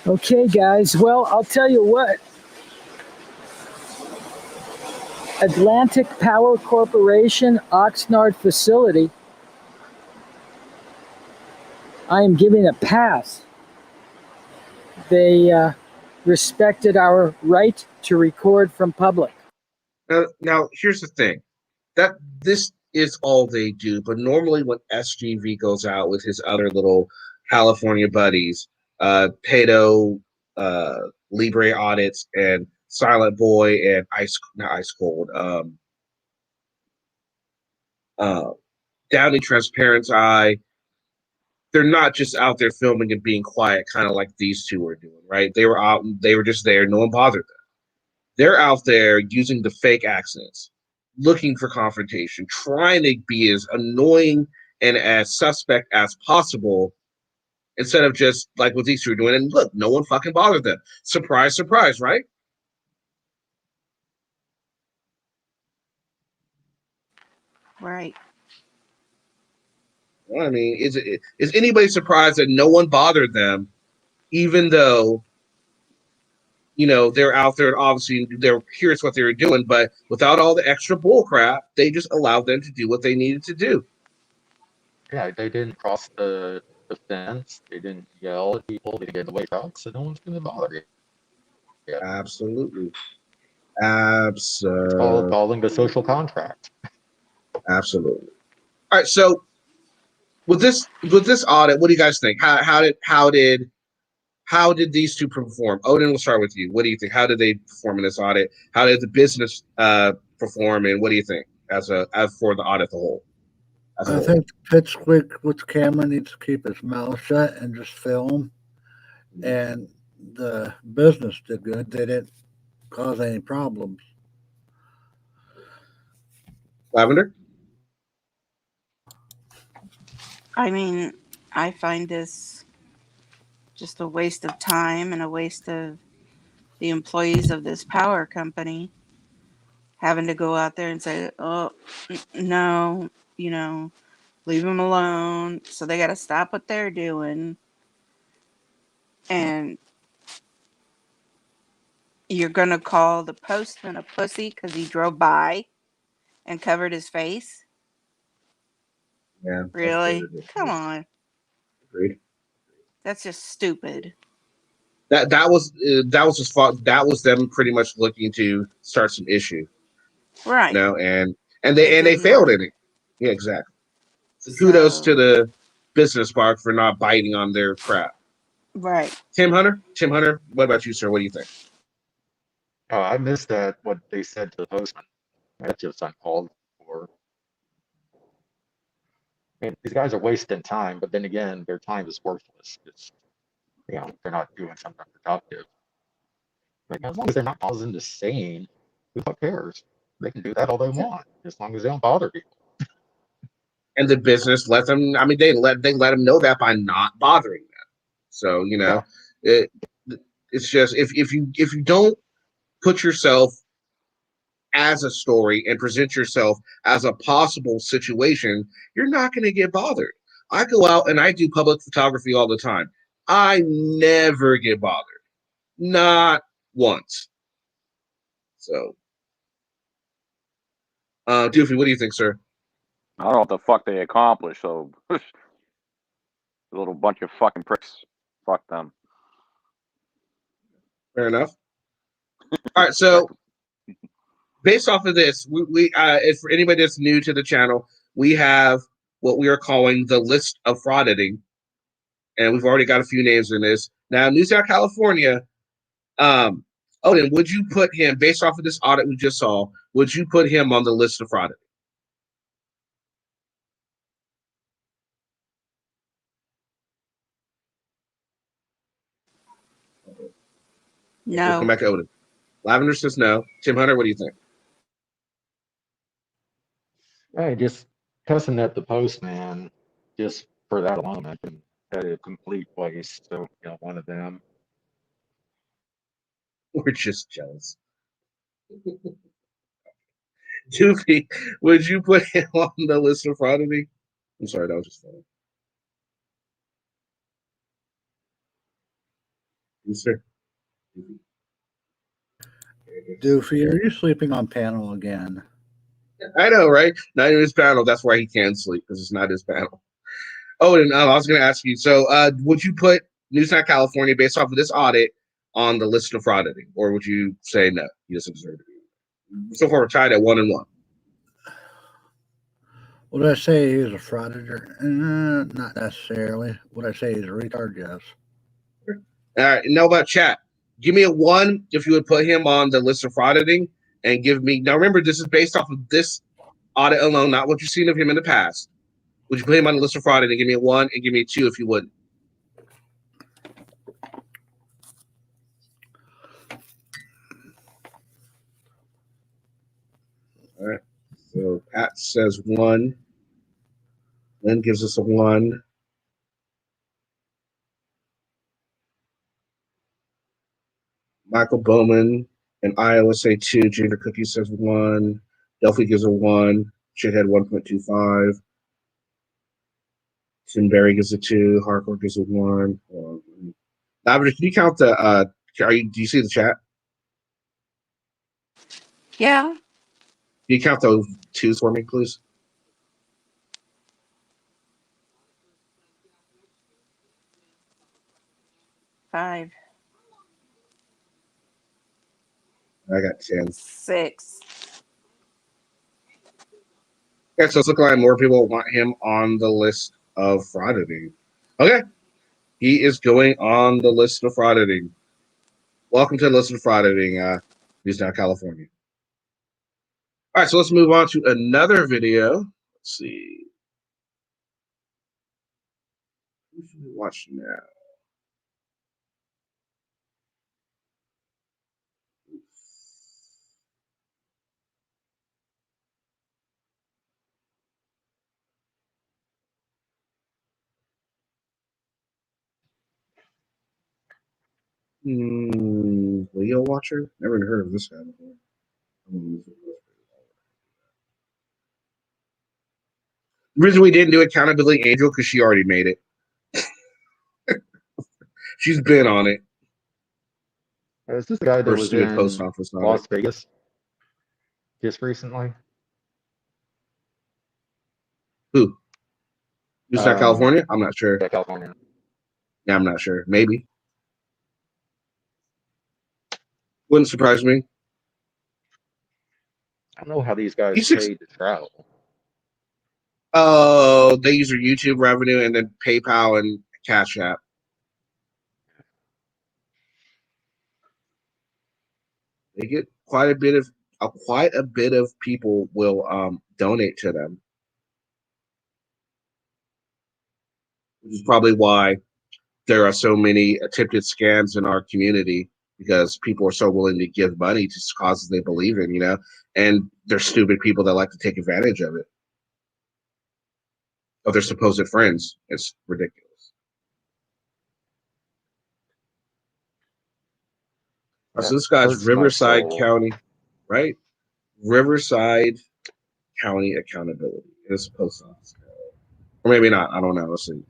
Okay, guys. Well, I'll tell you what. Atlantic Power Corporation, Oxnard facility. I am giving a pass. They respected our right to record from public. Now here's the thing. That this is all they do, but normally when SGV goes out with his other little California buddies, Pato, Libre Audits, and Silent Boy, and not Ice Cold, Downey Transparent Eye, they're not just out there filming and being quiet, kind of like these two were doing, right? They were out, they were just there, no one bothered them. They're out there using the fake accents, looking for confrontation, trying to be as annoying and as suspect as possible, instead of just like what these two are doing. And look, no one fucking bothered them. Surprise, surprise, right? Right. I mean, is anybody surprised that no one bothered them, even though, you know, they're out there and obviously they're curious what they were doing, but without all the extra bull crap, they just allowed them to do what they needed to do. Yeah, they didn't cross the fence. They didn't yell at people. They didn't get away trucks, so no one's going to bother you. Yeah. Absolutely. It's called following the social contract. Absolutely. All right, so with this audit, what do you guys think? How did these two perform? Odin, we'll start with you. What do you think? How did they perform in this audit? How did the business perform, and what do you think as for the audit as a whole? I think Pipsqueak with the camera needs to keep his mouth shut and just film. And the business did good. They didn't cause any problems. Lavender? I mean, I find this just a waste of time and a waste of the employees of this power company having to go out there and say, oh, no, you know, leave them alone. So they got to stop what they're doing. And you're going to call the postman a pussy because he drove by and covered his face? Yeah. Really? Come on. Agreed. That's just stupid. that was just that was them pretty much looking to start some issue, Right. you know, and It they didn't failed work. in it. Yeah, exactly. So kudos to So, the business park for not biting on their crap. right. Tim Hunter, what about you, sir? What do you think? Oh, I missed that, what they said to the postman. That's just uncalled for. I mean, these guys are wasting time, but then again, their time is worthless. It's, you know, they're not doing something productive. Like, as long as they're not causing the scene, who the fuck cares? They can do that all they want, as long as they don't bother people. And the business let them. I mean, they let them know that by not bothering them. So you know, it's just if you don't put yourself as a story and present yourself as a possible situation, you're not going to get bothered. I go out and I do public photography all the time. I never get bothered, not once. So, Doofy, what do you think, sir? I don't know what the fuck they accomplished. So, a little bunch of fucking pricks. Fuck them. Fair enough. All right, so based off of this, we if for anybody that's new to the channel, we have what we are calling the list of fraud editing, and we've already got a few names in this. Now, New South California, Odin, would you put him, based off of this audit we just saw, would you put him on the list of fraud editing? No. We'll come back to Odin. Lavender says no. Tim Hunter, what do you think? Hey, just cussing at the postman, just for that alone, I can had a complete waste. So, you know, one of them. We're just jealous. Doofy, would you put him on the list of fraud editing? I'm sorry, that was just funny. Yes, sir. Doofy, are you sleeping on panel again? I know, right? Not in his panel. That's why he can't sleep, because it's not his panel. Oh, and I was going to ask you. So, would you put New South California, based off of this audit, on the list of fraud editing, or would you say no? He doesn't deserve to be. So far, we're tied at 1-1. Would I say he's a frauditor? Not necessarily. Would I say he's a retard? Yes. All right. Now about chat. Give me a 1 if you would put him on the list of fraud editing, and give me. Now remember, this is based off of this audit alone, not what you've seen of him in the past. Would you put him on the list of fraud editing? Give me a 1 and give me a 2 if you would. All right. So Pat says 1. Lynn gives us a 1. Michael Bowman and Iowa say 2. Ginger Cookie says 1. Delphi gives a 1. Shithead 1.25. Tim Berry gives a 2. Hardcore gives a 1. Lavender, can you count the? Do you see the chat? Yeah. Can you count those 2s for me, please? Five. I got 10. 6. Okay, so it's looking like more people want him on the list of fraud editing. Okay. He is going on the list of fraud editing. Welcome to the list of fraud editing, New South California. All right, so let's move on to another video. Let's see. Who should we watch now? Leo Watcher? Never heard of this guy before. The reason we didn't do Accountability Angel because she already made it. She's been on it. Is this the guy that First was student in post office Las Vegas just recently? Who? New South California? I'm not sure. Yeah, California. Yeah, I'm not sure. Maybe. Wouldn't surprise me. I don't know how these guys He's six- paid to travel. Oh, they use their YouTube revenue and then PayPal and Cash App. They get quite a bit of people will donate to them, which is probably why there are so many attempted scams in our community, because people are so willing to give money to causes they believe in, and there's stupid people that like to take advantage of it, of their supposed friends. It's ridiculous. So this guy's hurts my Riverside soul. County, right? Riverside County Accountability. It's a post office. Or maybe not. I don't know. Let's see.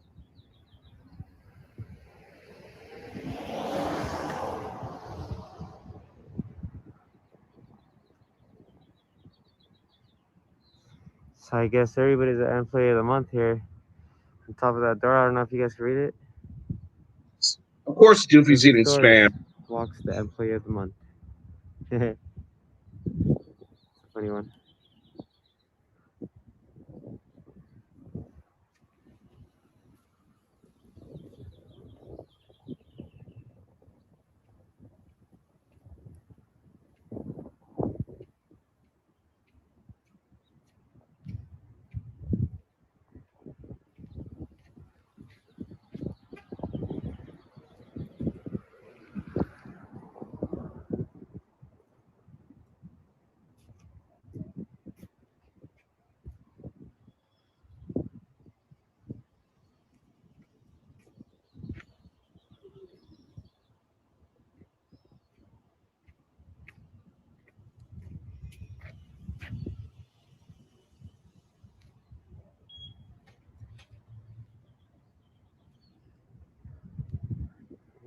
So I guess everybody's an employee of the month here. On top of that door, I don't know if you guys can read it. Of course, Doofy's eating spam. Walks the employee of the month. It's a funny one.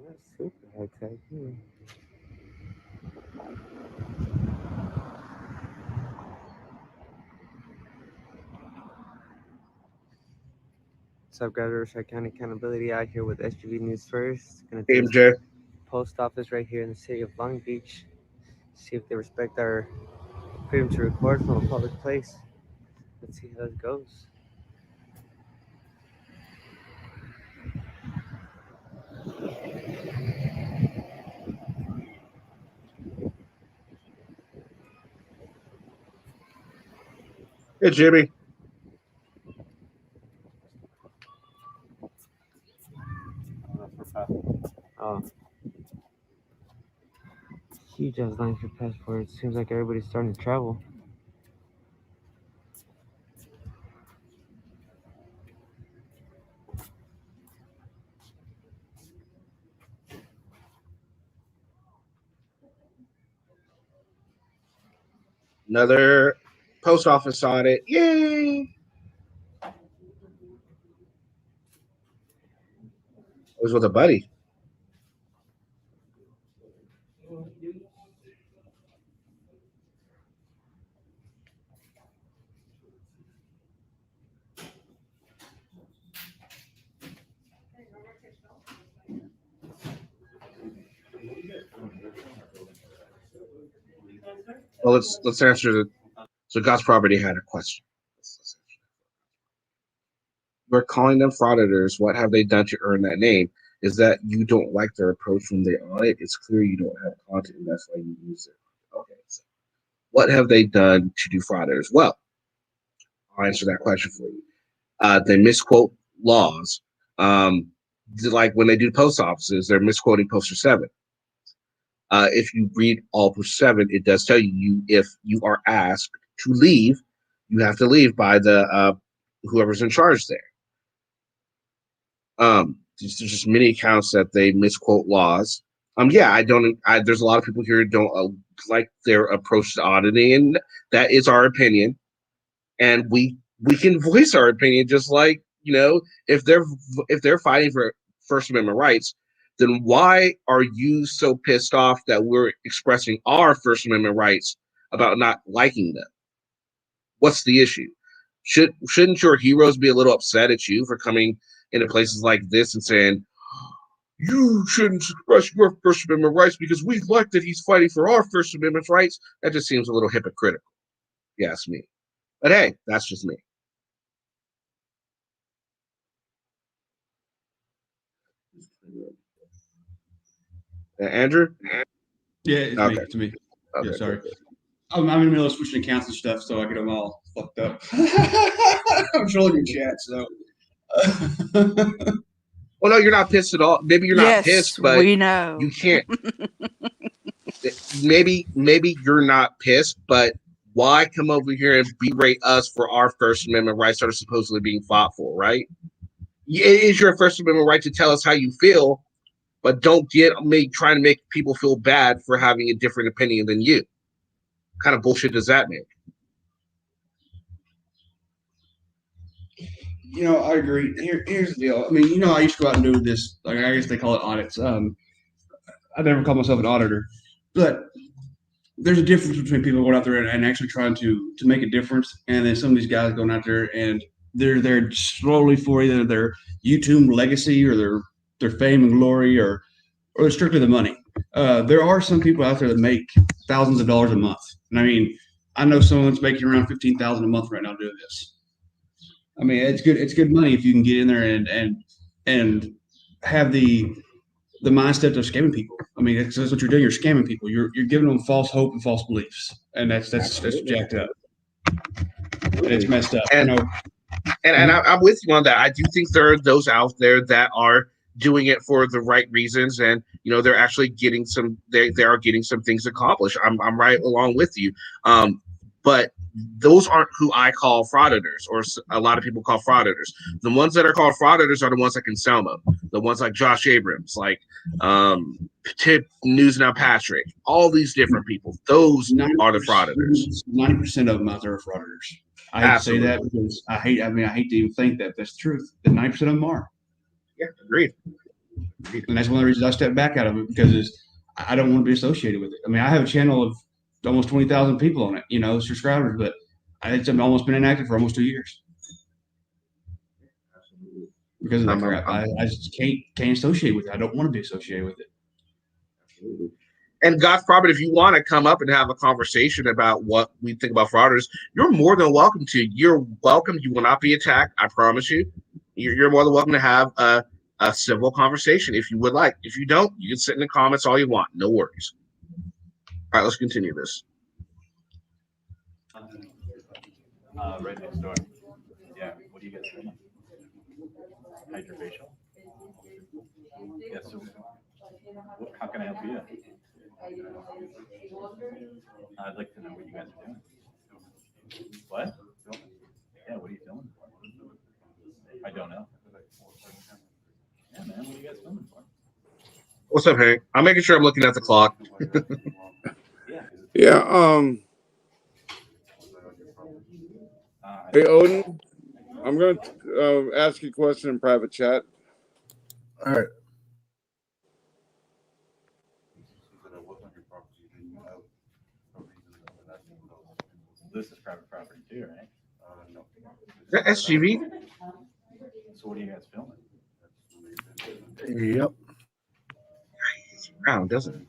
That's super high tech here. What's up, guys? Riverside County Accountability out here with SGV News First. Gonna take MJ. post office right here in the city of Long Beach. See if they respect our freedom to record from a public place. Let's see how this goes. Hey, Jimmy. Oh. Huge ass line for passports. Seems like everybody's starting to travel. Another post office audit. Yay! I was with a buddy. Well, let's answer the. So God's property had a question. We're calling them frauditors. What have they done to earn that name? Is that you don't like their approach when they audit? It's clear you don't have content, and that's why you use it. Okay. So what have they done to do frauditors? Well, I'll answer that question for you. They misquote laws. Like when they do post offices, they're misquoting Poster 7. If you read all Poster 7, it does tell you if you are asked to leave, you have to leave by the whoever's in charge there. There's just many accounts that they misquote laws. Yeah, there's a lot of people here who don't like their approach to auditing, and that is our opinion. And we can voice our opinion, just like, if they're fighting for First Amendment rights, then why are you so pissed off that we're expressing our First Amendment rights about not liking them? What's the issue? Shouldn't your heroes be a little upset at you for coming into places like this and saying, you shouldn't suppress your First Amendment rights because we like that he's fighting for our First Amendment rights. That just seems a little hypocritical. You ask me. But hey, that's just me. Andrew? Yeah, it's Okay. me. It's me. Okay, Yeah, sorry. good. I'm in the middle of switching accounts and stuff, so I get them all fucked up. I'm trolling your chat, so. Well, no, you're not pissed at all. Maybe you're not Yes, pissed, but we know. you can't. maybe you're not pissed, but why come over here and berate us for our First Amendment rights that are supposedly being fought for, right? It is your First Amendment right to tell us how you feel, but don't trying to make people feel bad for having a different opinion than you. What kind of bullshit does that make? You know, I agree. Here's the deal. I mean, I used to go out and do this. Like, I guess they call it audits. I never called myself an auditor, but there's a difference between people going out there and actually trying to make a difference, and then some of these guys going out there and they're there slowly for either their YouTube legacy or their fame and glory or strictly the money. There are some people out there that make thousands of dollars a month, and I mean, I know someone's making around $15,000 a month right now doing this. I mean, it's good. It's good money if you can get in there and have the mindset of scamming people. I mean, that's what you're doing. You're scamming people. You're giving them false hope and false beliefs, and that's jacked up. And it's messed up. And I'm with you on that. I do think there are those out there that are doing it for the right reasons, and they're actually getting some. They are getting some things accomplished. I'm right along with you. But those aren't who I call frauditors, or a lot of people call frauditors. The ones that are called frauditors are the ones like Anselmo, the ones like Josh Abrams, like Tip News Now Patrick, all these different people. Those are the frauditors. 90% of them out there are frauditors. I hate to say that because I hate to even think that that's the truth. That 90% of them are. Yeah, agreed. And that's one of the reasons I stepped back out of it, because I don't want to be associated with it. I mean, I have a channel of almost 20,000 people on it, subscribers, but I've almost been inactive for almost 2 years because of that crap. I just can't associate with it. I don't want to be associated with it. And God forbid, if you want to come up and have a conversation about what we think about frauders, you're more than welcome to. You're welcome. You will not be attacked. I promise you. You're more than welcome to have a civil conversation if you would like. If you don't, you can sit in the comments all you want. No worries. All right, let's continue this. Right next door. Yeah, what do you guys doing? Hydrofacial? Yeah, so how can I help you? I'd like to know what you guys are doing. What? Yeah, what are you filming for? I don't know. Yeah, man, what are you guys filming for? What's up, Hank? I'm making sure I'm looking at the clock. Yeah, hey, Odin, I'm going to ask you a question in private chat. All right. This is private property too, right? No. Is that SGV? So what are you guys filming? Yep. It's round, doesn't it?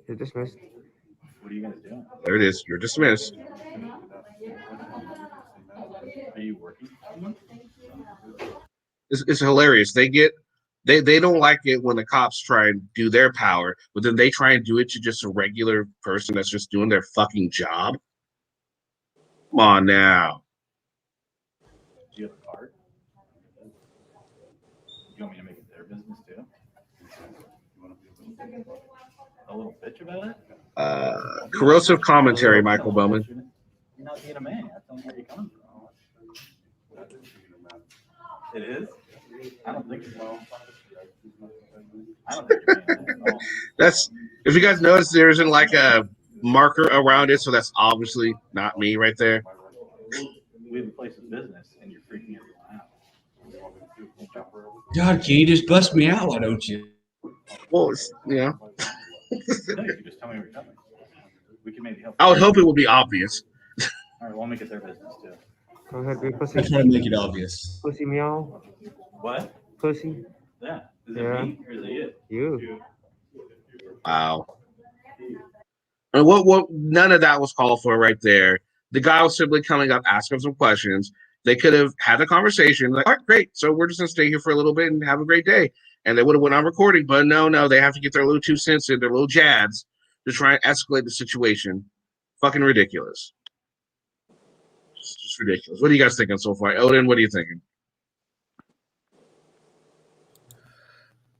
You're dismissed. What are you guys doing? There it is. You're dismissed. Are you working? It's hilarious. They don't like it when the cops try and do their power, but then they try and do it to just a regular person that's just doing their fucking job. Come on now. Do you have a card? Do you want me to make it their business too? A little bitch about it? Corrosive commentary, Michael Bowman. You're not being a man. That's not where you're coming from. It is? I don't think so. I don't think you're being a man at all. That's, if you guys notice, there isn't like a marker around it, so that's obviously not me right there. We have a place of business, and you're freaking everyone out. God, can you just bust me out? Why don't you? Well, it's, No, you can just tell me where you're coming. We can maybe help. I would hope it would be obvious. All right, we'll make it their business too. Go ahead, big pussy. I try to make it obvious. Pussy meow. What? Pussy. Yeah. Is it Yeah. me or is it you? You. Wow. And what none of that was called for right there. The guy was simply coming up, asking some questions. They could have had a conversation, like, all right, great. So we're just gonna stay here for a little bit and have a great day. And they would have went on recording, but no, they have to get their little 2 cents in, their little jabs to try and escalate the situation. Fucking ridiculous. Just ridiculous. What are you guys thinking so far? Odin, what are you thinking?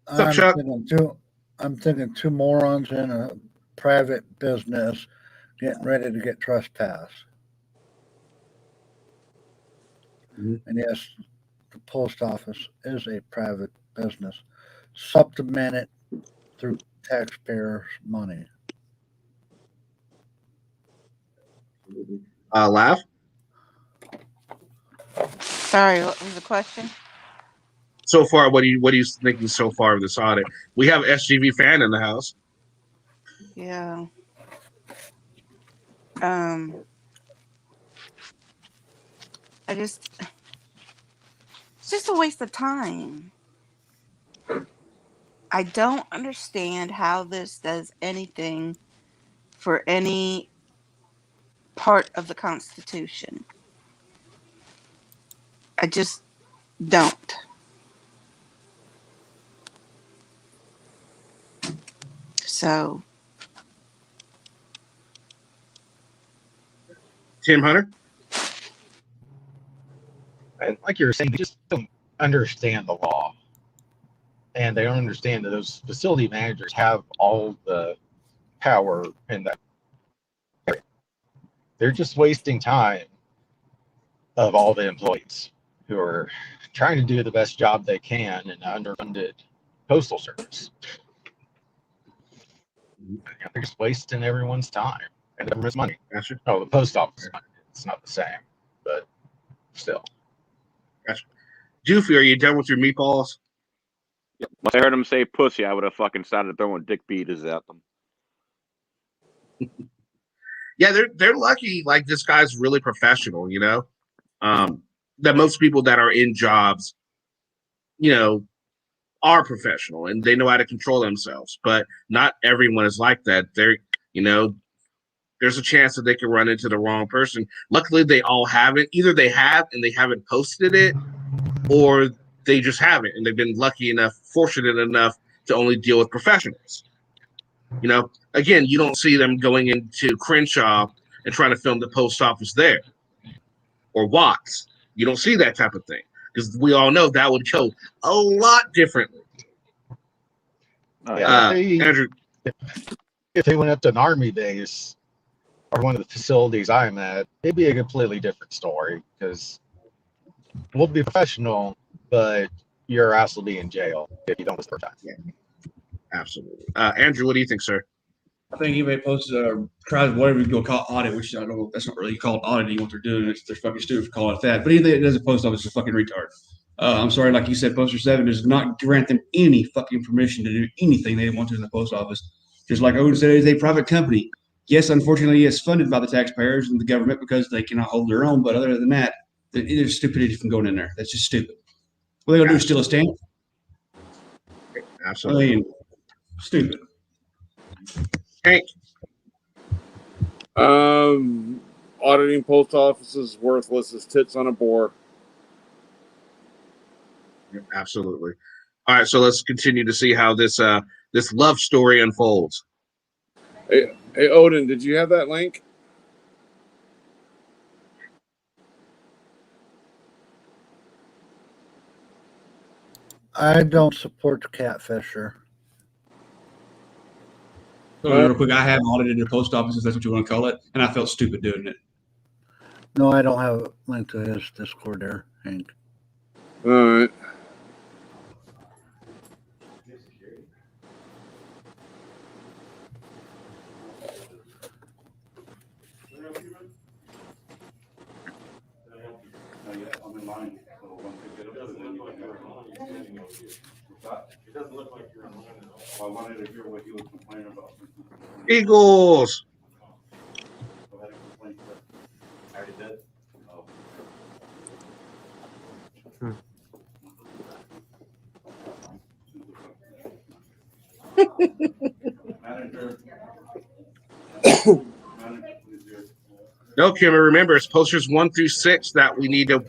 What's up, Chuck? I'm thinking two morons in a private business getting ready to get trespassed. And yes, the post office is a private business, supplemented through taxpayers' money. Laugh. Sorry, what was the question? So far, what are you thinking so far of this audit? We have SGV fan in the house. Yeah. It's just a waste of time. I don't understand how this does anything for any part of the Constitution. I just don't. So, Tim Hunter? And like you were saying, they just don't understand the law. And they don't understand that those facility managers have all the power in that area. They're just wasting time of all the employees who are trying to do the best job they can in an underfunded postal service. They're just wasting everyone's time and the government's money. Gotcha. Oh, the post office money. It's not the same, but still. Gotcha. Doofy, are you done with your meatballs? Once I heard him say pussy, I would have fucking started throwing dick beaters at them. Yeah, they're lucky. Like, this guy's really professional, you know. That most people that are in jobs, you know, are professional and they know how to control themselves. But not everyone is like that. There's a chance that they can run into the wrong person. Luckily, they all haven't. Either they have and they haven't posted it, or they just haven't, and they've been lucky enough, fortunate enough to only deal with professionals. You know, again, you don't see them going into Crenshaw and trying to film the post office there, or Watts. You don't see that type of thing, because we all know that would go a lot differently. Andrew, if they went up to an army base or one of the facilities I'm at, it'd be a completely different story, because we'll be professional, but your ass will be in jail if you don't work time. Yeah, absolutely. Andrew, what do you think, sir? I think anybody posts tries whatever you go call audit, which I don't know, that's not really called auditing what they're doing. They're fucking stupid for calling it that. But anything that does a post office is a fucking retard. I'm sorry, like you said, Poster 7 does not grant them any fucking permission to do anything they want to in the post office. Just like Odin said, it is a private company. Yes, unfortunately, it's funded by the taxpayers and the government because they cannot hold their own. But other than that, there's stupidity from going in there. That's just stupid. What are they gonna do? Steal a stamp? Absolutely. I mean, stupid. Hank. Auditing post offices worthless as tits on a boar. Absolutely. All right, so let's continue to see how this love story unfolds. Hey, Odin, did you have that link? I don't support the catfisher. Real quick, I have audited the post office, if that's what you want to call it, and I felt stupid doing it. No, I don't have a link to his Discord there, Hank. All right. It doesn't look like you're online at all. I wanted to hear what he was complaining about. Eagles. Go ahead and complain first. I already did. Oh. No, Kim, remember, it's posters 1 through 6 that we need to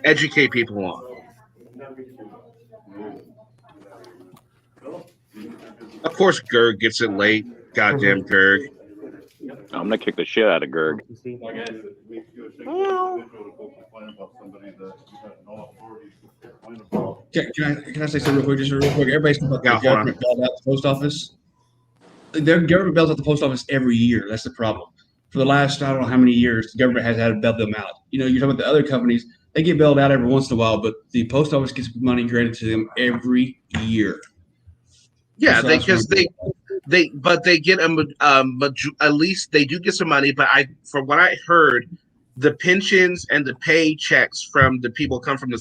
educate people on. Of course, Gerg gets it late. Goddamn Gerg. I'm gonna kick the shit out of Gerg. Can I say something real quick? Just real quick. Everybody's talking about Yeah, the government bailed out the post office. Their government bails out the post office every year. That's the problem. For the last, I don't know how many years, the government has had to bail them out. You know, you're talking about the other companies, they get bailed out every once in a while, but the post office gets money granted to them every year. Yeah, So because they get at least they do get some money. But from what I heard, the pensions and the paychecks from the people come from the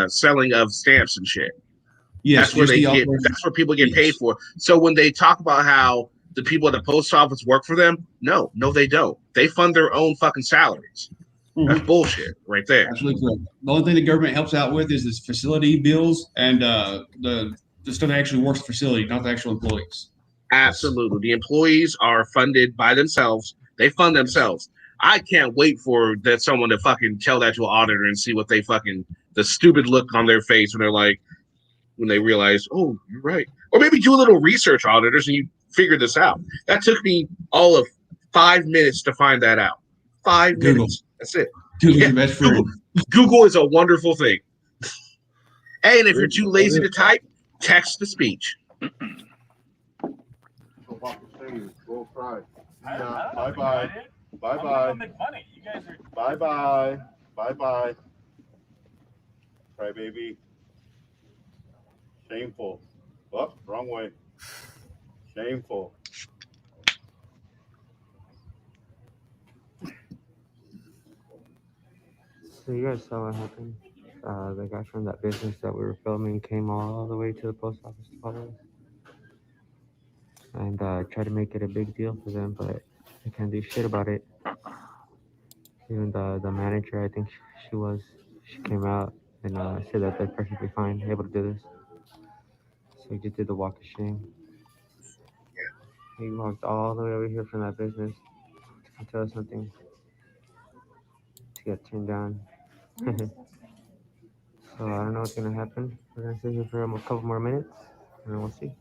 selling of stamps and shit. Yes, that's where that's where people get paid for. So when they talk about how the people at the post office work for them, no, they don't. They fund their own fucking salaries. That's bullshit right there. Absolutely correct. The only thing the government helps out with is this facility bills and the stuff that actually works the facility, not the actual employees. Absolutely. The employees are funded by themselves. They fund themselves. I can't wait for someone to fucking tell that to an auditor and see what they the stupid look on their face when they're like, when they realize, oh, you're right. Or maybe do a little research, auditors, and you figure this out. That took me all of 5 minutes to find that out. 5 minutes. That's it. Google's your best friend. Google is a wonderful thing. Hey, and if you're too lazy to type, text to speech. Bye-bye. Bye-bye. Bye-bye. Bye-bye. Cry baby. Shameful. Oh, wrong way. Shameful. So you guys saw what happened? The guy from that business that we were filming came all the way to the post office to follow us. And tried to make it a big deal for them, but they can't do shit about it. Even the manager, I think she came out and said that they're perfectly fine, able to do this. So he just did the walk of shame. He walked all the way over here from that business to tell us something. To get turned down. So I don't know what's gonna happen. We're gonna sit here for a couple more minutes, and then we'll see.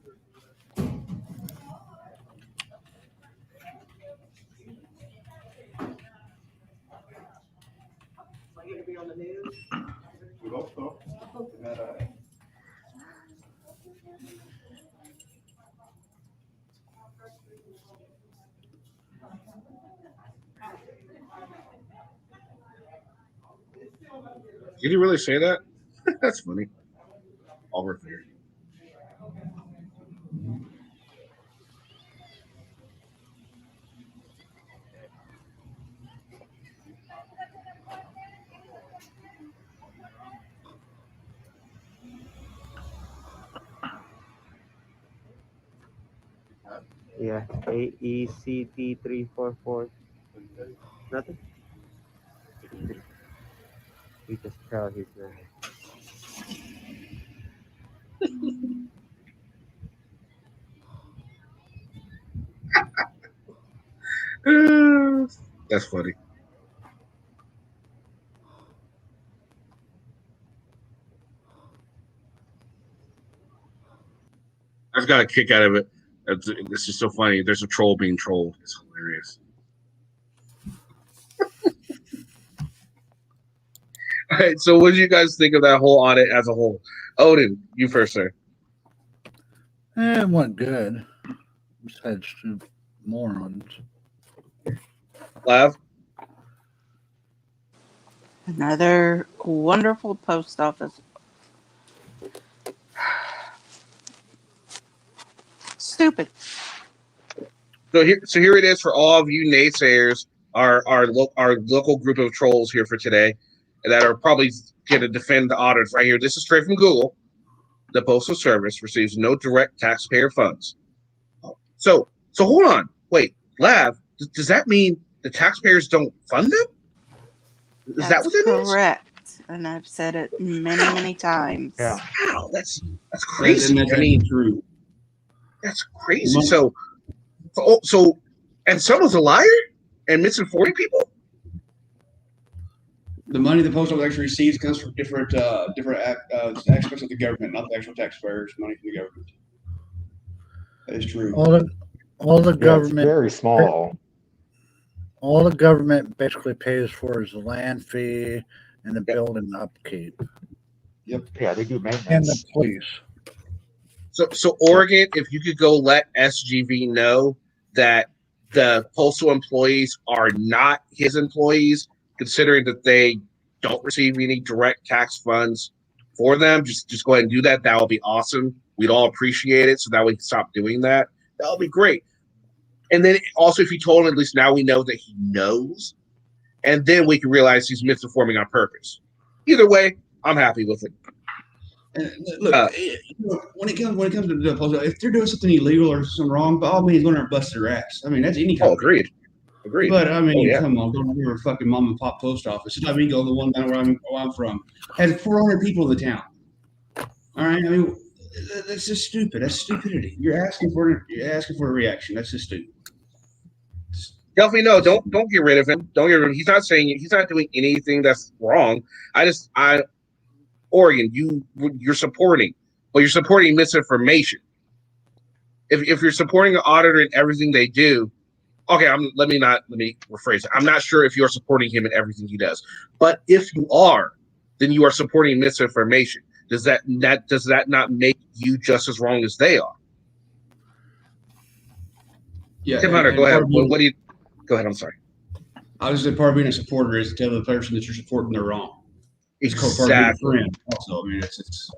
We hope so. Did you really say that? That's funny. Over there. Yeah, AECD344. Nothing? You just tell he's not. That's funny. I just got a kick out of it. It's just so funny. There's a troll being trolled. It's hilarious. All right. So, what do you guys think of that whole audit as a whole? Odin, you first, sir. It went good. Besides two morons. Lav? Another wonderful post office. Stupid. So here it is for all of you naysayers, our local group of trolls here for today, that are probably going to defend the auditors right here. This is straight from Google. The Postal Service receives no direct taxpayer funds. So hold on. Wait, Lav, does that mean the taxpayers don't fund them? Is that what that means? Correct. And I've said it many, many times. Yeah. Wow, that's crazy. That's true. That's crazy. So, and someone's a liar and misinforming people. The money the post office actually receives comes from different aspects of the government, not the actual taxpayers' money from the government. That is true. All the Yeah, government it's very small. all the government basically pays for is the land fee and the building upkeep. Yep. Yeah, they do And the maintenance. police. So Oregon, if you could go let SGV know that the postal employees are not his employees, considering that they don't receive any direct tax funds for them, just go ahead and do that. That would be awesome. We'd all appreciate it, so that we can stop doing that. That would be great. And then also, if you told him, at least now we know that he knows, and then we can realize he's misinforming on purpose. Either way, I'm happy with it. And look, when it comes to the post, if they're doing something illegal or something wrong, by all means, go there and bust their ass. I mean, that's any company. Agreed. But I mean, Oh, yeah. come on, go to a fucking mom and pop post office. It's not me go the one down where I'm from. Has 400 people in the town. All right, I mean, that's just stupid. That's stupidity. You're asking for a reaction. That's just stupid. Definitely no. Don't get rid of him. Don't get rid of him. He's not saying he's not doing anything that's wrong. Oregon, you're supporting, but you're supporting misinformation. If you're supporting an auditor in everything they do, okay. Let me rephrase it. I'm not sure if you're supporting him in everything he does, but if you are, then you are supporting misinformation. Does that not make you just as wrong as they are? Yeah, Tim Hunter, go ahead. What do you? Go ahead. I'm sorry. I was just part of being a supporter is to tell the person that you're supporting they're wrong. It's Exactly. part of being a friend. Also, I mean, it's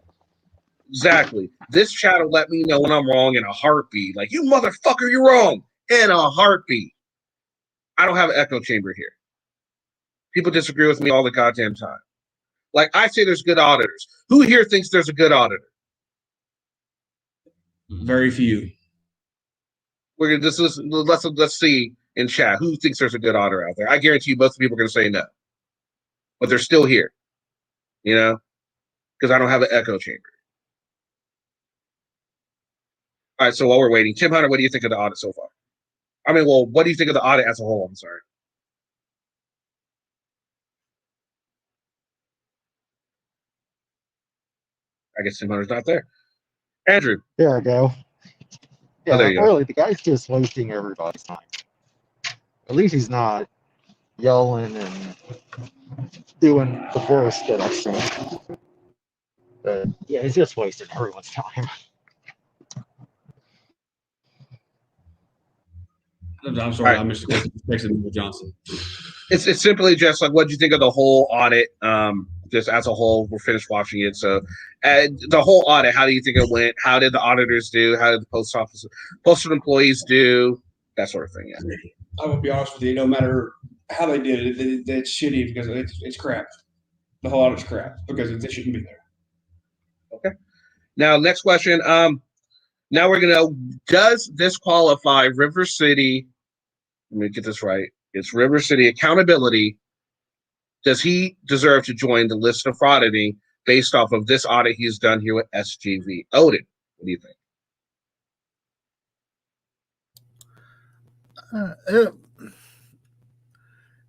exactly. This chat will let me know when I'm wrong in a heartbeat. Like, you motherfucker, you're wrong in a heartbeat. I don't have an echo chamber here. People disagree with me all the goddamn time. Like, I say there's good auditors. Who here thinks there's a good auditor? very few. We're gonna let's see in chat who thinks there's a good auditor out there. I guarantee you most people are gonna say no, but they're still here. You know, because I don't have an echo chamber. All right, so while we're waiting, Tim Hunter, what do you think of the audit so far? I mean, well, what do you think of the audit as a whole? I'm sorry. I guess Tim Hunter's not there. Andrew. There I go. Yeah, there you go. really, the guy's just wasting everybody's time. At least he's not yelling and doing the worst that I've seen. But yeah, he's just wasting everyone's time. I'm sorry, All right. I missed the question. Johnson. It's simply just like, what do you think of the whole audit? Just as a whole, we're finished watching it. So, the whole audit, how do you think it went? How did the auditors do? How did the postal employees do? That sort of thing. Yeah. I will be honest with you. No matter how they did it, it's shitty because it's crap. The whole audit's crap because they shouldn't be there. Okay. Now, next question. Now we're gonna. Does this qualify River City? Let me get this right. It's River City Accountability. Does he deserve to join the list of frauditing based off of this audit he's done here with SGV? Odin, what do you think?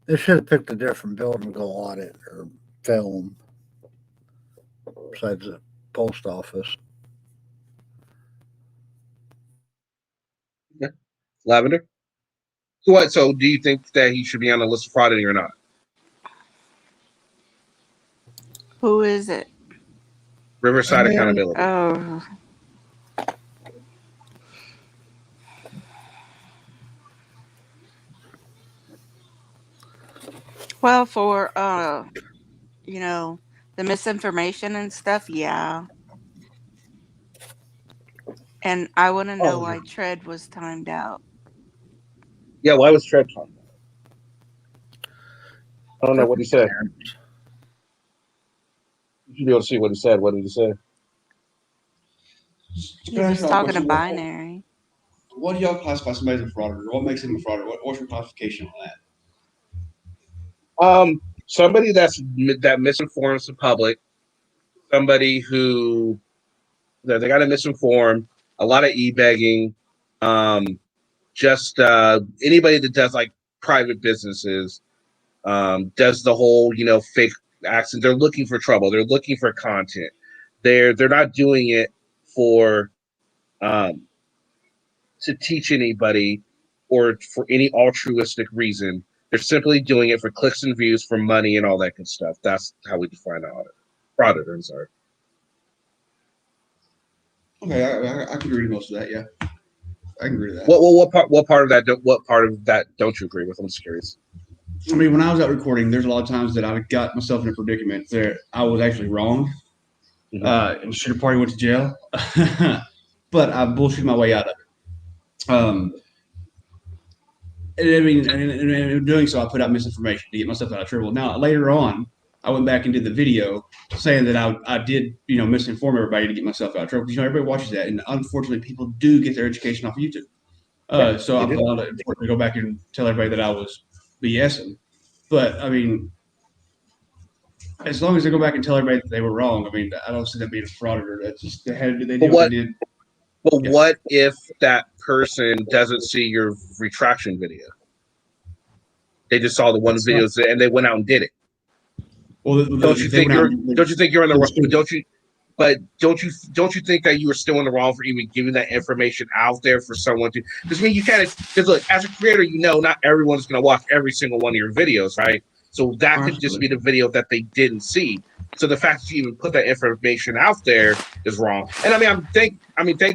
They should have picked a different building to go audit or film besides the post office. Yeah. Lavender? So what? So do you think that he should be on the list of frauditing or not? Who is it? Riverside Accountability. Oh. Well, for the misinformation and stuff, yeah. And I want to know why Tread was timed out. Yeah, why was Tread timed out? I don't know what he said. You should be able to see what he said. What did he say? He was talking to binary. What do y'all classify somebody as a frauder? What makes him a frauder? What's your classification on that? Somebody that misinforms the public. Somebody who they got to misinform. a lot of e-begging, just anybody that does like private businesses, does the whole, fake accent. They're looking for trouble. They're looking for content. They're not doing it for to teach anybody or for any altruistic reason. They're simply doing it for clicks and views, for money and all that good stuff. That's how we define an auditor. I'm sorry. Okay, I can agree to most of that. Yeah, I can agree to that. What part of that don't you agree with? I'm just curious. I mean, when I was out recording, there's a lot of times that I got myself in a predicament that I was actually wrong, and should have probably went to jail, but I bullshit my way out of it. And I mean, and in doing so, I put out misinformation to get myself out of trouble. Now, later on, I went back and did the video saying that I did, misinform everybody to get myself out of trouble. Because, everybody watches that, and unfortunately, people do get their education off of YouTube. So I'm allowed to go back and tell everybody that I was BSing. But I mean, as long as they go back and tell everybody that they were wrong, I mean, I don't see that being a frauditor. That's just they did what they did. But what if that person doesn't see your retraction video? They just saw the one video and they went out and did it. Well, don't you think you're in the wrong? Don't you think that you were still in the wrong for even giving that information out there for someone to? Because you kind of, because look, as a creator, not everyone's going to watch every single one of your videos, right? So that could just be the video that they didn't see. So the fact that you even put that information out there is wrong. And thank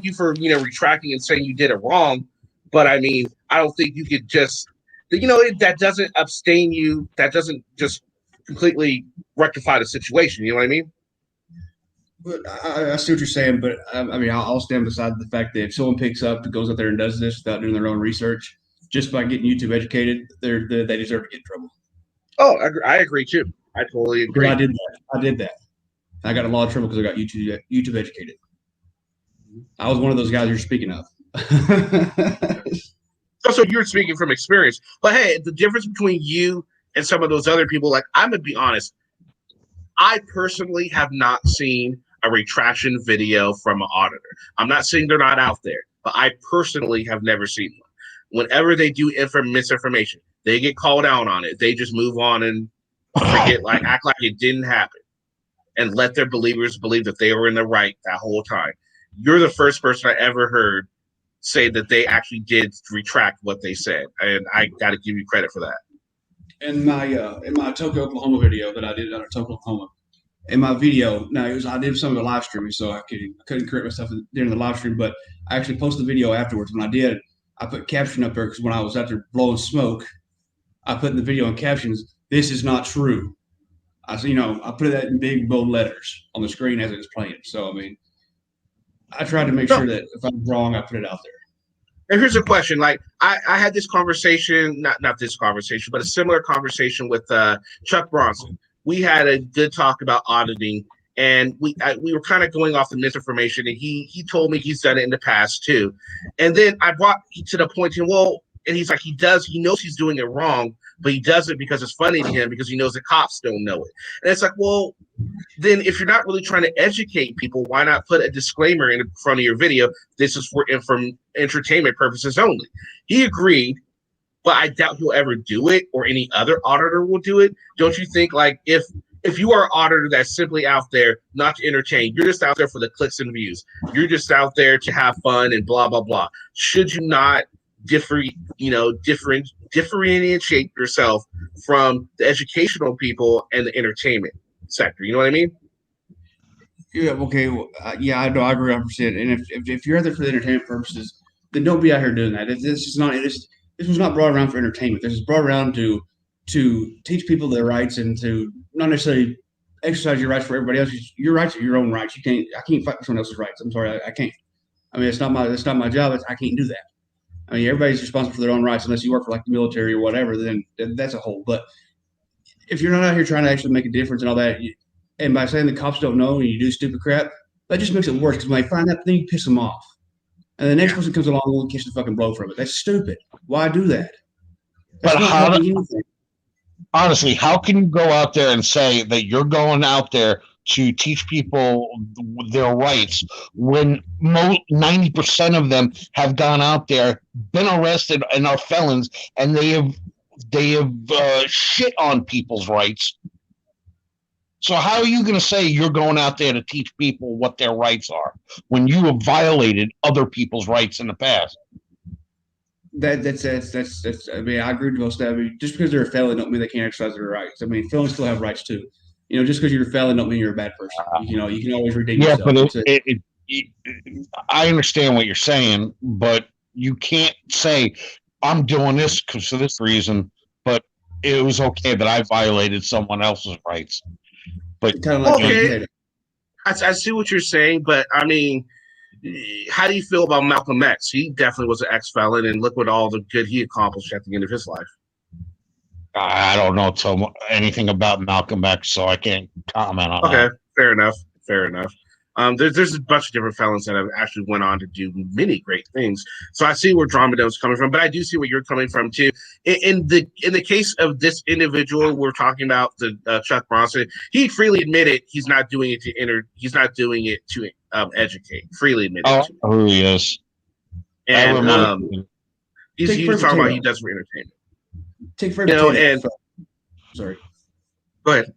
you for retracting and saying you did it wrong. But I mean, I don't think you could just that doesn't abstain you. That doesn't just completely rectify the situation. You know what I mean? But I see what you're saying, but I mean, I'll stand beside the fact that if someone picks up and goes out there and does this without doing their own research, just by getting YouTube educated, they deserve to get in trouble. Oh, I agree too. I totally agree. I did that. I got in a lot of trouble because I got YouTube educated. I was one of those guys you're speaking of. So you're speaking from experience. But hey, the difference between you and some of those other people, like, I'm going to be honest, I personally have not seen a retraction video from an auditor. I'm not saying they're not out there, but I personally have never seen one. Whenever they do misinformation, they get called out on it. They just move on and forget, act like it didn't happen, and let their believers believe that they were in the right that whole time. You're the first person I ever heard say that they actually did retract what they said, and I got to give you credit for that. In my Tulsa, Oklahoma video that I did out of Tulsa, Oklahoma, in my video, I did some of the live streaming, so I couldn't correct myself during the live stream, but I actually posted the video afterwards. When I did, I put caption up there because when I was out there blowing smoke, I put in the video in captions, "This is not true." I put that in big bold letters on the screen as it was playing. So I mean, I tried to make sure that if I'm wrong, I put it out there. And here's a question. I had this conversation, not this conversation, but a similar conversation with Chuck Bronson. We had a good talk about auditing, and we were kind of going off the misinformation, and he told me he's done it in the past too. And then I brought to the point to him, and he's like, he knows he's doing it wrong, but he does it because it's funny to him because he knows the cops don't know it. And it's like, well, then if you're not really trying to educate people, why not put a disclaimer in front of your video? This is for entertainment purposes only. He agreed, but I doubt he'll ever do it, or any other auditor will do it. Don't you think, if you are an auditor that's simply out there not to entertain, you're just out there for the clicks and views, you're just out there to have fun and blah, blah, blah. Should you not differentiate yourself from the educational people and the entertainment sector? You know what I mean? Yeah. Okay. Well, yeah, I know. I agree 100%. And if you're out there for the entertainment purposes, then don't be out here doing that. This was not brought around for entertainment. This is brought around to teach people their rights and to not necessarily exercise your rights for everybody else. Your rights are your own rights. I can't fight for someone else's rights. I'm sorry, I can't. I mean, it's not my job. I can't do that. I mean, everybody's responsible for their own rights unless you work for the military or whatever. Then that's a whole. But if you're not out here trying to actually make a difference and all that, and by saying the cops don't know and you do stupid crap, that just makes it worse because when they find that thing, you piss them off. And the next person comes along and will catch the fucking blow from it. That's stupid. Why do that? But honestly, how can you go out there and say that you're going out there to teach people their rights when 90% of them have gone out there, been arrested, and are felons, and they have shit on people's rights. So how are you going to say you're going out there to teach people what their rights are when you have violated other people's rights in the past? That's. I mean, I agree with most of that. I mean, just because they're a felon don't mean they can't exercise their rights. I mean, felons still have rights too. You know, just because you're a felon don't mean you're a bad person. You know, you can always redeem yourself. But I understand what you're saying, but you can't say I'm doing this because for this reason, but it was okay that I violated someone else's rights. But kind of like okay, I see what you're saying, but I mean, how do you feel about Malcolm X? He definitely was an ex-felon, and look what all the good he accomplished at the end of his life. I don't know anything about Malcolm X, so I can't comment on that. Okay, fair enough. There's a bunch of different felons that have actually went on to do many great things. So I see where Dromeda's coming from, but I do see where you're coming from too. In the case of this individual we're talking about, the Chuck Bronson, he freely admitted he's not doing it to he's not doing it to educate. Freely admitted. Oh, he is. And he's talking about he does for entertainment. Take for sorry. Go ahead.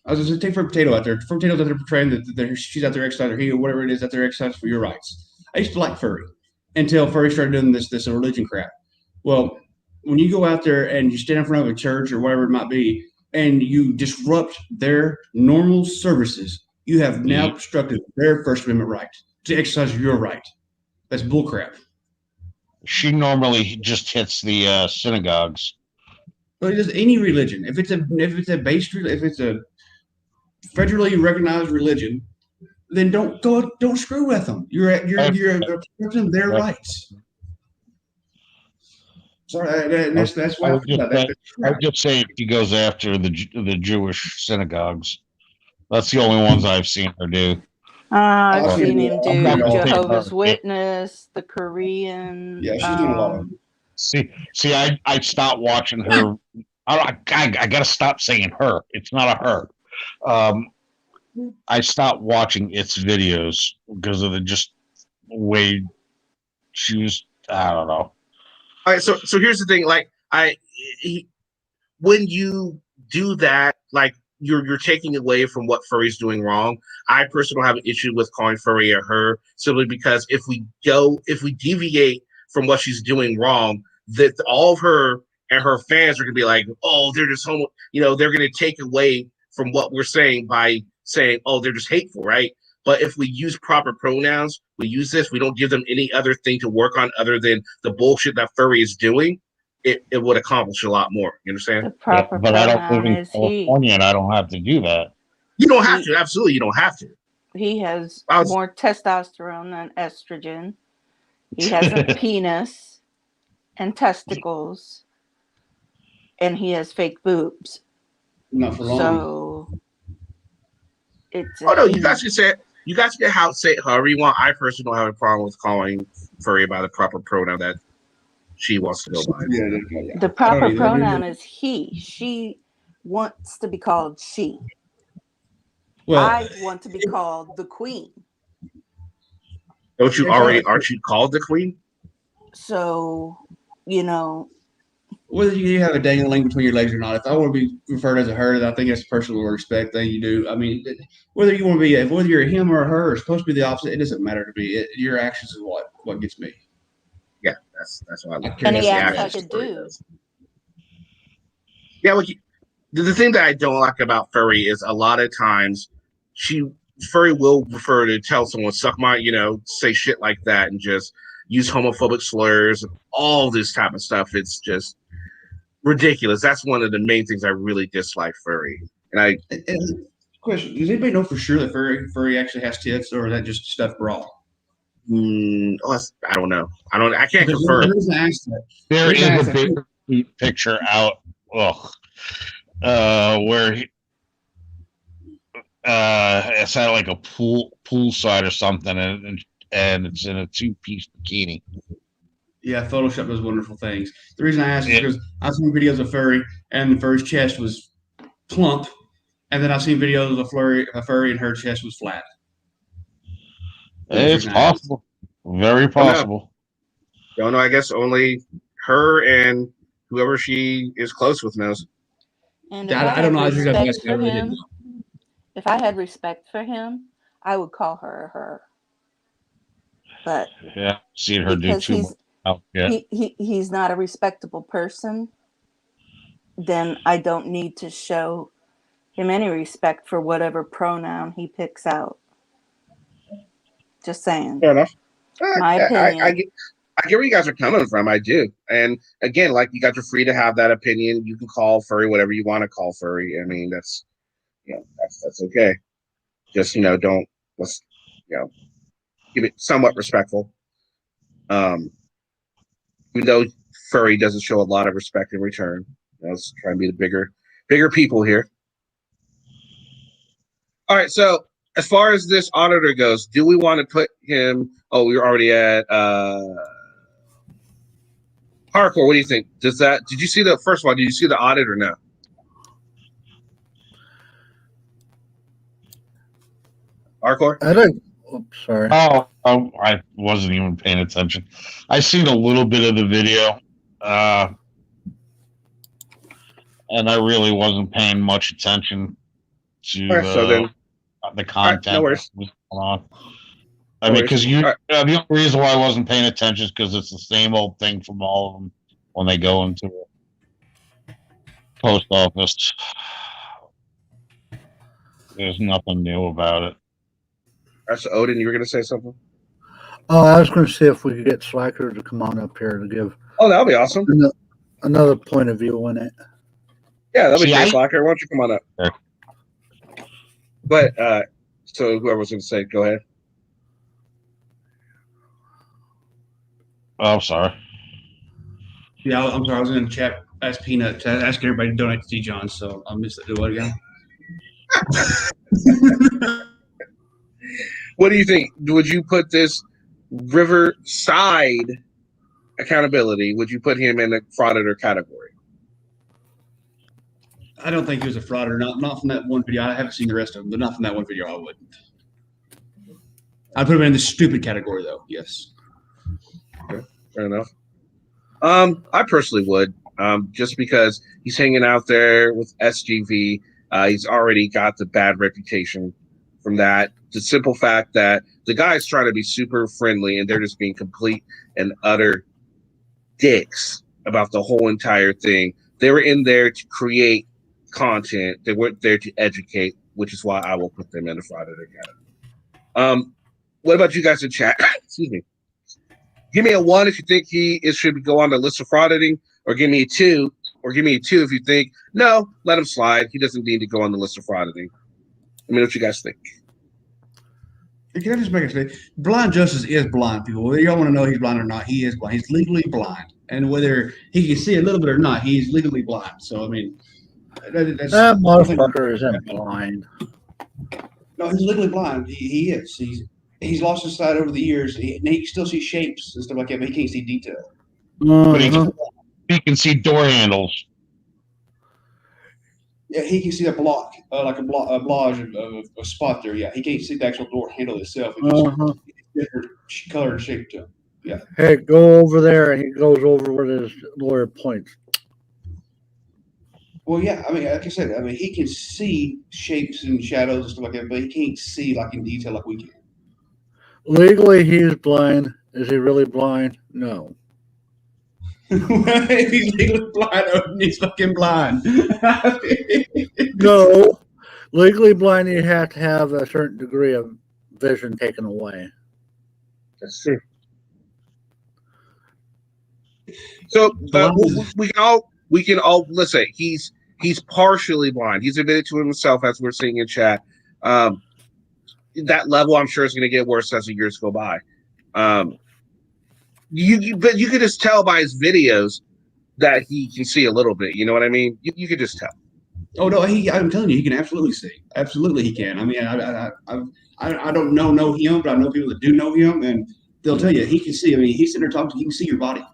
I was going to take for potato out there. For potatoes out there portraying that she's out there exercising, or he or whatever it is out there exercising for your rights. I used to like furry until furry started doing this religion crap. Well, when you go out there and you stand in front of a church or whatever it might be, and you disrupt their normal services, you have now obstructed their First Amendment right to exercise your right. That's bullcrap. She normally just hits the synagogues. Well, it does any religion. If it's a federally recognized religion, then don't screw with them. You're obstructing their rights. Sorry, that's why I would just say if he goes after the Jewish synagogues. That's the only ones I've seen her do. I've seen him do Jehovah's Witness, the Korean. Yeah, she's doing a lot of them. See, I stopped watching her. I got to stop saying her. It's not a her. I stopped watching its videos because of the way she was. I don't know. All right, so here's the thing. Like when you do that, like you're taking away from what furry's doing wrong. I personally have an issue with calling furry a her simply because if we deviate from what she's doing wrong, that all of her and her fans are gonna be like, oh, they're just homo. You know, they're gonna take away from what we're saying by saying, oh, they're just hateful, right? But if we use proper pronouns, we use this, we don't give them any other thing to work on other than the bullshit that furry is doing, it would accomplish a lot more. You understand? The proper but I don't live pronoun in is California, and I don't have to do that. You don't have to. Absolutely, you don't have to. He has more testosterone than estrogen. He has a penis and testicles, and he has fake boobs. Not for long. So it's. Oh no, you guys can say it. You guys can say it however you want. I personally don't have a problem with calling furry by the proper pronoun that she wants to go by. The proper pronoun is he. She wants to be called she. Well, I want to be called the queen. Aren't you called the queen? So, you know. Whether you have a dangling between your legs or not, if I want to be referred as a her, I think that's a personal respect thing you do. I mean, whether you want to be, whether you're a him or a her, it's supposed to be the opposite. It doesn't matter to me. Your actions is what gets me. Yeah, that's what I like. And he acts like a dude. Yeah, well, the thing that I don't like about furry is a lot of times furry will prefer to tell someone, suck my, say shit like that and just use homophobic slurs, all this type of stuff. It's just ridiculous. That's one of the main things I really dislike furry. And question: does anybody know for sure that furry actually has tits, or is that just stuff raw? I don't know. I can't confirm. There is a big picture out. Where it's at like a poolside or something, and it's in a 2-piece bikini. Yeah, Photoshop does wonderful things. The reason I asked is because I've seen videos of furry, and furry's chest was plump, And then I've seen videos of a furry and her chest was flat. It's possible. Very possible. Don't know. I guess only her and whoever she is close with knows. And I don't know. I just got respect for him, if I had respect for him, I would call her her. But Yeah, seen her do because too much. Oh, yeah. he's not a respectable person, then I don't need to show him any respect for whatever pronoun he picks out. Just saying. Fair enough. My opinion. I get where you guys are coming from. I do. And again, like, you guys are free to have that opinion. You can call furry whatever you want to call furry. I mean, that's okay. Just, let's keep it somewhat respectful. Even though furry doesn't show a lot of respect in return. Let's try and be the bigger people here. All right, so as far as this auditor goes, do we want to put him? Oh, we're already at Hardcore. What do you think? Did you see the first one? Did you see the audit or no? Hardcore? I don't. Oops, sorry. Oh, I wasn't even paying attention. I seen a little bit of the video, and I really wasn't paying much attention to the content. No worries. That was going on. I mean, because the only reason why I wasn't paying attention is because it's the same old thing from all of them when they go into the post office. There's nothing new about it. So Odin, you were going to say something? Oh, I was going to see if we could get Slacker to come on up here to give. Oh, that would be awesome. Another point of view on it. Yeah, that'd be great, Slacker. Why don't you come on up? Sure. But so whoever was going to say, go ahead. Oh, sorry. Yeah, I'm sorry. I was in the chat. Ask Peanut to ask everybody to donate to T. John. So I missed it. Do what again? What do you think? Would you put this Riverside accountability? Would you put him in the frauditor category? I don't think he was a frauditor. Not from that one video. I haven't seen the rest of them, but not from that one video. I wouldn't. I'd put him in the stupid category, though. Yes. Okay, fair enough. I personally would, just because he's hanging out there with SGV. He's already got the bad reputation from that. The simple fact that the guy's trying to be super friendly and they're just being complete and utter dicks about the whole entire thing. They were in there to create content. They weren't there to educate, which is why I will put them in the frauditor category. What about you guys in chat? Excuse me. Give me a 1 if you think he should go on the list of frauditing, or give me a 2, if you think, no, let him slide. He doesn't need to go on the list of frauditing. Let me know what you guys think. Can I just make a statement? Blind Justice is blind, people. Whether y'all want to know he's blind or not, he is blind. He's legally blind. And whether he can see a little bit or not, he's legally blind. So, I mean, that motherfucker isn't blind. No, he's legally blind. He is. He's lost his sight over the years. He can still see shapes and stuff like that, but he can't see detail. But he can see door handles. Yeah, he can see a block, like a blotch of a spot there. Yeah, he can't see the actual door handle itself. It's different color and shape to him. Yeah. Hey, go over there, and he goes over where his lawyer points. Well, yeah, I mean, like I said, he can see shapes and shadows and stuff like that, but he can't see like in detail like we can. Legally, he's blind. Is he really blind? No. If he's legally blind, he's fucking blind. No. Legally blind, you have to have a certain degree of vision taken away. That's true. So we can all let's say he's partially blind. He's admitted to himself, as we're seeing in chat. That level, I'm sure, is going to get worse as the years go by. But you could just tell by his videos that he can see a little bit. You know what I mean? You could just tell. Oh no, I'm telling you, he can absolutely see. Absolutely, he can. I mean, I don't know him, but I know people that do know him, and they'll tell you he can see. I mean, he's sitting there talking. He can see your body.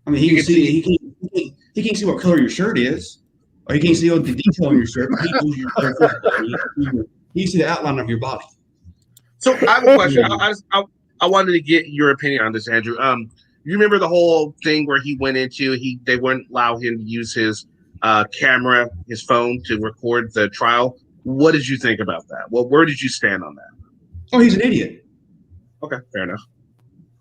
I mean, he can see. He can't see what color your shirt is. or he can't see all the detail on your shirt. But he knows your shirt. He can see the outline of your body. So I have a question. I wanted to get your opinion on this, Andrew. You remember the whole thing where he went into they wouldn't allow him to use his camera, his phone to record the trial. What did you think about that? Well, where did you stand on that? Oh, he's an idiot. Okay, fair enough.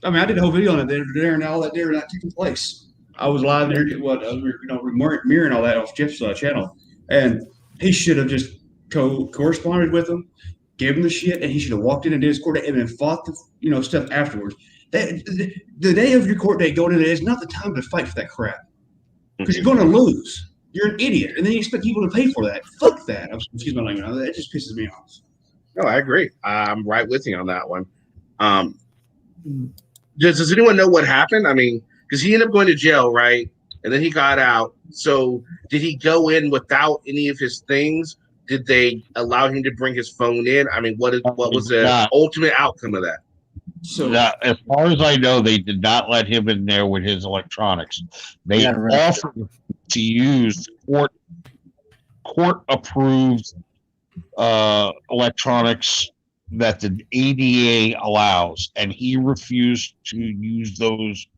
I mean, I did a whole video on it there and all that there not taking place. I was live there, mirroring all that off Jeff's channel, and he should have just corresponded with him, gave him the shit, and he should have walked in and did his court date and then fought the stuff afterwards. The day of your court date going in is not the time to fight for that crap because you're going to lose. You're an idiot, and then you expect people to pay for that. Fuck that. Excuse my language. That just pisses me off. No, I agree. I'm right with you on that one. Does anyone know what happened? I mean, because he ended up going to jail, right? And then he got out. So did he go in without any of his things? Did they allow him to bring his phone in? I mean, what was the ultimate outcome of that? So as far as I know, they did not let him in there with his electronics. They offered to use court approved electronics that the ADA allows, and he refused to use those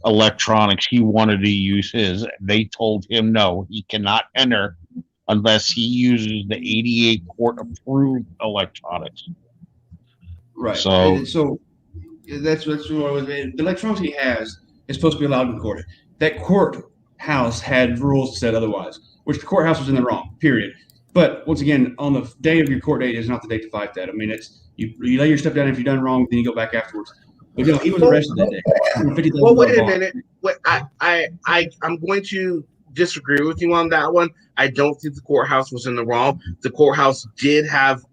electronics. He wanted to use his. They told him no, he cannot enter unless he uses the ADA court approved electronics. Right. So that's what it was. The electronics he has is supposed to be allowed in court. That courthouse had rules that said otherwise, which the courthouse was in the wrong, period. But once again, on the day of your court date is not the date to fight that. I mean, it's you lay your stuff down. If you've done wrong, then you go back afterwards. But he was arrested that day. Well, wait a minute. Wait, I'm going to disagree with you on that one. I don't think the courthouse was in the wrong. The courthouse did have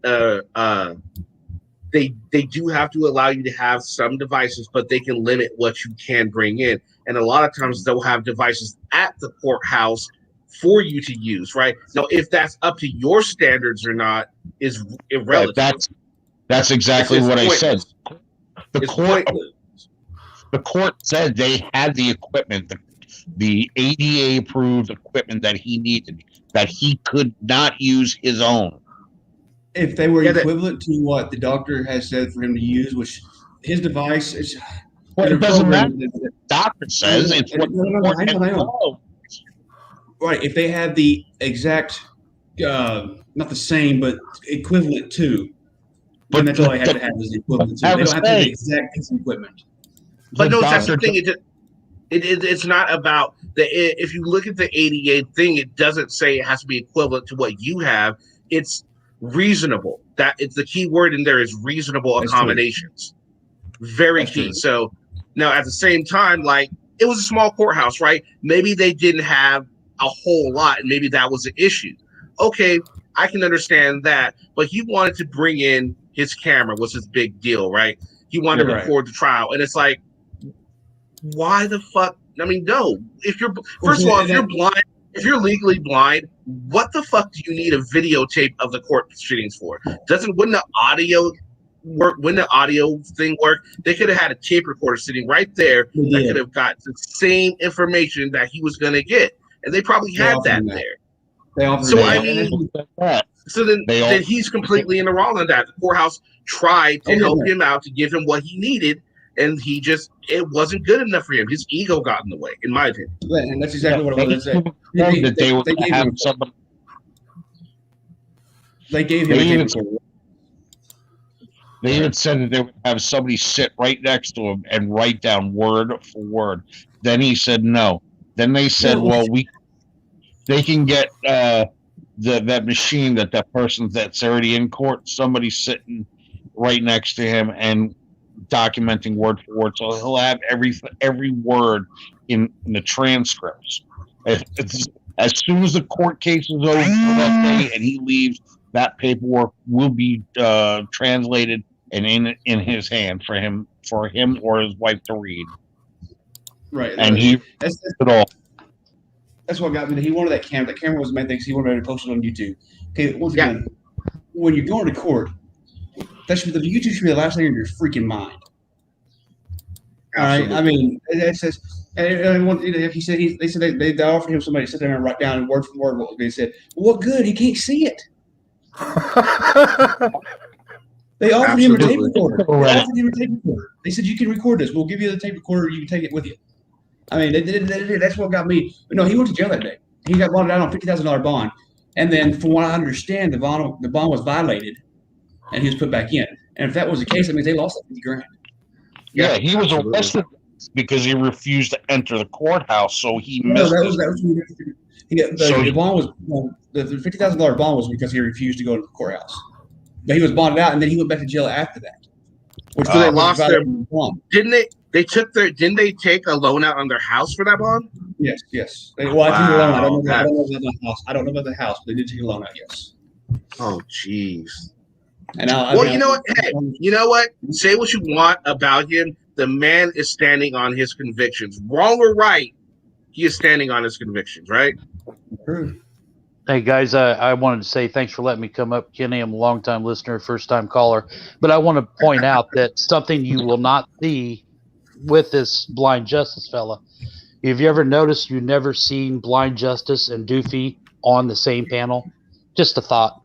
they do have to allow you to have some devices, but they can limit what you can bring in. And a lot of times they'll have devices at the courthouse for you to use, right? Now, if that's up to your standards or not is irrelevant. Right, that's exactly what I said. The court said they had the equipment, the ADA approved equipment that he needed, that he could not use his own. If they were equivalent to what the doctor has said for him to use, which his device is. Well, it doesn't matter. The doctor says it's what I know. Right. If they had the exact, not the same, but equivalent to, then that's all I have to have is the equivalent to. They don't have to have the exact piece of equipment. But no, that's the thing. It's not about if you look at the ADA thing, it doesn't say it has to be equivalent to what you have. It's reasonable. That it's the key word in there is reasonable accommodations. Very key. So now at the same time, like it was a small courthouse, right? Maybe they didn't have a whole lot, and maybe that was the issue. Okay, I can understand that, but he wanted to bring in his camera, was his big deal, right? He wanted to record the trial, and it's like, why the fuck? I mean, no. If you're first of all, if you're blind, if you're legally blind, what the fuck do you need a videotape of the court proceedings for? Wouldn't the audio work? Wouldn't the audio thing work? They could have had a tape recorder sitting right there that could have got the same information that he was going to get, and they probably had that there. So I mean, so then he's completely in the wrong on that. The courthouse tried to help him out to give him what he needed, and it wasn't good enough for him. His ego got in the way, in my opinion. Right, and that's exactly what I was going to say. They gave him They even said that they would have somebody sit right next to him and write down word for word. Then he said no. Then they said, well, they can get that machine that person that's already in court, somebody sitting right next to him and documenting word for word. So he'll have every word in the transcripts. As soon as the court case is over that day and he leaves, that paperwork will be translated and in his hand for him or his wife to read. Right. And that's it all. That's what got me. He wanted that camera. That camera was the main thing because he wanted to post it on YouTube. Okay, once again, when you're going to court, the YouTube should be the last thing in your freaking mind. All right. I mean, it says He said they said they offered him somebody to sit there and write down word for word what they said. Well, what good? He can't see it. They offered him a tape recorder. They said you can record this. We'll give you the tape recorder. You can take it with you. I mean, that's what got me. But no, he went to jail that day. He got bonded out on $50,000 bond, and then from what I understand, the bond was violated, and he was put back in. And if that was the case, that means they lost that $50,000. Yeah, he was arrested because he refused to enter the courthouse, so he missed. The bond was the $50,000 bond was because he refused to go to the courthouse. But he was bonded out, and then he went back to jail after that. Which So they lost their bond. Didn't they? Didn't they take a loan out on their house for that bond? Yes. I took a loan. I don't know about the house, but they did take a loan out. Yes. Oh, jeez. And you know what? Hey, you know what? Say what you want about him. The man is standing on his convictions. Wrong or right, he is standing on his convictions. Right? Hey guys, I wanted to say thanks for letting me come up. Kenny, I'm a long-time listener, first-time caller. But I want to point out that something you will not see with this Blind Justice fella. Have you ever noticed you've never seen Blind Justice and Doofy on the same panel? Just a thought.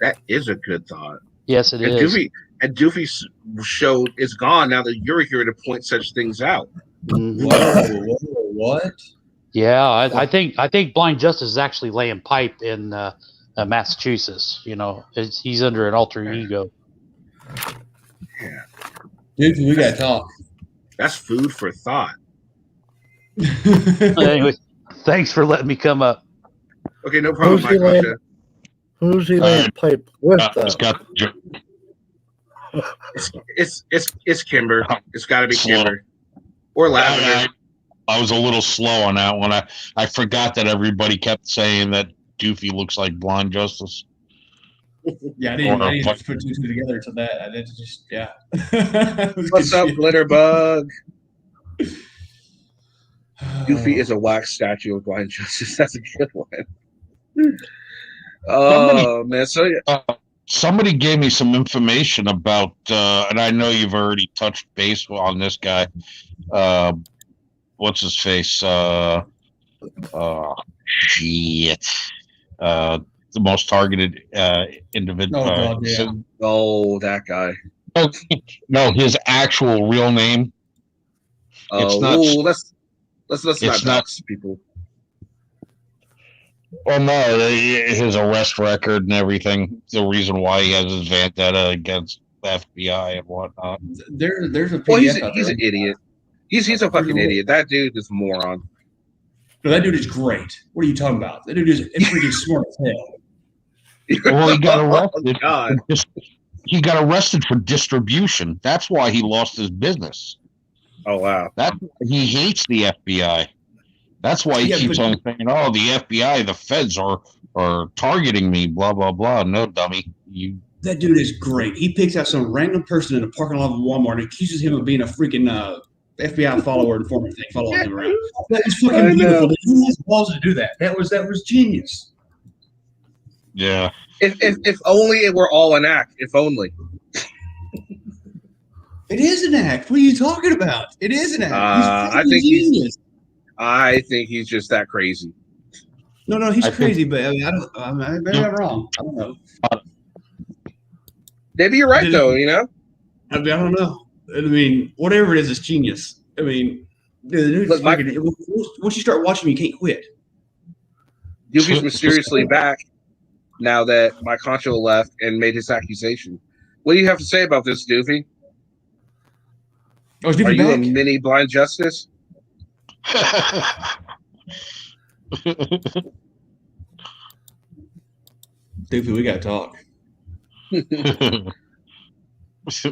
That is a good thought. Yes, it is. Doofy's show is gone now that you're here to point such things out. Whoa, what? Yeah, I think Blind Justice is actually laying pipe in Massachusetts. You know, he's under an alter ego. Yeah, dude, we gotta talk. That's food for thought. Anyway, thanks for letting me come up. Okay, no problem. Who's he laying pipe with? It's Kimber. It's got to be Kimber or Lavender. I was a little slow on that one. I forgot that everybody kept saying that Doofy looks like Blonde Justice. Yeah, I didn't put two and two together to that. I did just What's up, Glitterbug? Doofy is a wax statue of Blind Justice. That's a good one. Oh man! So somebody gave me some information about, and I know you've already touched base on this guy. What's his face? Shit. The most targeted individual. Oh, God, yeah. Oh, that guy. No, his actual real name. Let's not dox people. Well, no, his arrest record and everything. The reason why he has his vendetta against the FBI and whatnot. There's a PDF he's an idiot. He's a fucking idiot. That dude is a moron. No, that dude is great. What are you talking about? That dude is freaking smart as hell. Well, he got arrested. He got arrested for distribution. That's why he lost his business. Oh wow! He hates the FBI. That's why he keeps on saying, "Oh, the FBI, the feds are targeting me." Blah blah blah. No, dummy. That dude is great. He picks out some random person in a parking lot of Walmart and accuses him of being a freaking FBI follower and informant thing, following him around. That is fucking beautiful. He has balls to do that. That was genius. Yeah. If only it were all an act. If only. It is an act. What are you talking about? It is an act. I think genius. I think he's just that crazy. No, he's crazy, but I mean, maybe I'm wrong. I don't know. Maybe you're right, though. You know. I don't know. I mean, whatever it is, it's genius. I mean, once you start watching, you can't quit. Doofy's mysteriously back now that my Concho left and made his accusation. What do you have to say about this, Doofy? Are you a mini Blind Justice? Doofy, we gotta talk.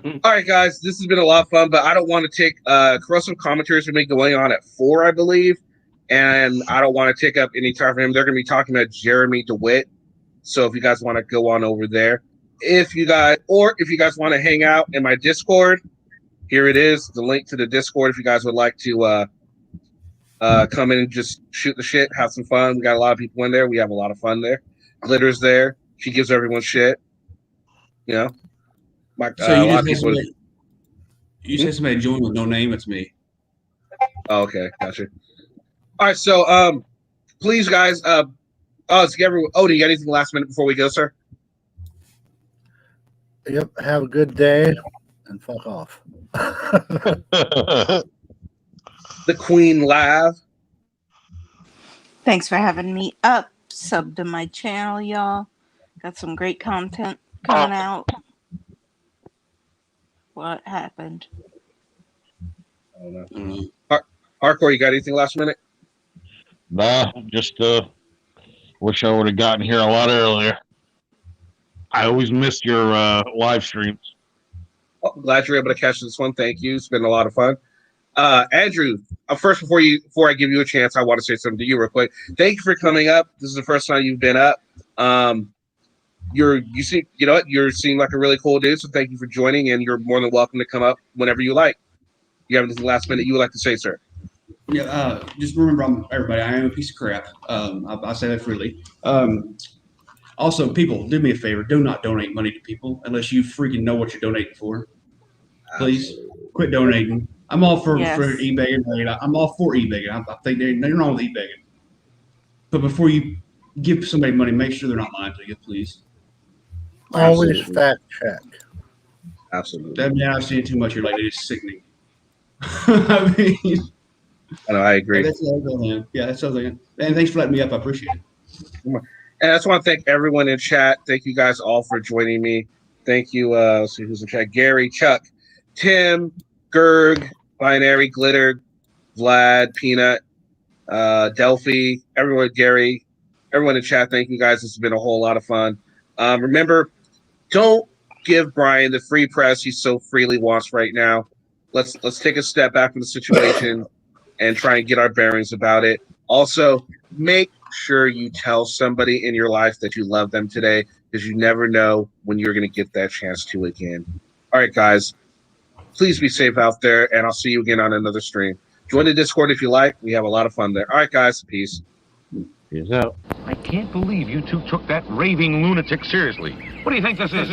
All right, guys, this has been a lot of fun, but I don't want to take corrosive commentaries have been going on at 4, I believe, and I don't want to take up any time for him. They're going to be talking about Jeremy DeWitt, so if you guys want to go on over there, if you guys want to hang out in my Discord, here it is, the link to the Discord. If you guys would like to come in and just shoot the shit, have some fun. We got a lot of people in there. We have a lot of fun there. Glitter's there. She gives everyone shit. You know. So you said somebody joined with no name. It's me. Oh, okay, gotcha. All right, so please, guys. Everyone. Oh, do you got anything last minute before we go, sir? Yep. Have a good day and fuck off. The Queen Lav. Thanks for having me up. Sub to my channel, y'all. Got some great content coming out. What happened? I don't know. Hardcore, you got anything last minute? Nah, just wish I would have gotten here a lot earlier. I always miss your live streams. Oh, glad you're able to catch this one. Thank you. It's been a lot of fun. Andrew, first before I give you a chance, I want to say something to you real quick. Thank you for coming up. This is the first time you've been up. You seem like a really cool dude, so thank you for joining, and you're more than welcome to come up whenever you like. You have anything last minute you would like to say, sir? Yeah, just remember, everybody, I am a piece of crap. I say that freely. Also, people, do me a favor. Do not donate money to people unless you freaking know what you're donating for. Please quit donating. I'm all for e-begging. I'm all for e-begging. I think they're wrong with e-begging. But before you give somebody money, make sure they're not lying to you, please. Always fact check. Absolutely. I've seen too much here lately. It's sickening. I mean, I agree. That's something. And thanks for letting me up. I appreciate it. And I just want to thank everyone in chat. Thank you guys all for joining me. Thank you. Let's see who's in chat. Gary, Chuck, Tim, Gerg, Binary, Glitter, Vlad, Peanut, Delphi, everyone, Gary, everyone in chat. Thank you guys. It's been a whole lot of fun. Remember, don't give Brian the free press he so freely wants right now. Let's take a step back from the situation and try and get our bearings about it. Also, make sure you tell somebody in your life that you love them today, because you never know when you're going to get that chance to again. All right, guys, please be safe out there, and I'll see you again on another stream. Join the Discord if you like. We have a lot of fun there. All right, guys, peace. Peace out. I can't believe you two took that raving lunatic seriously. What do you think this is?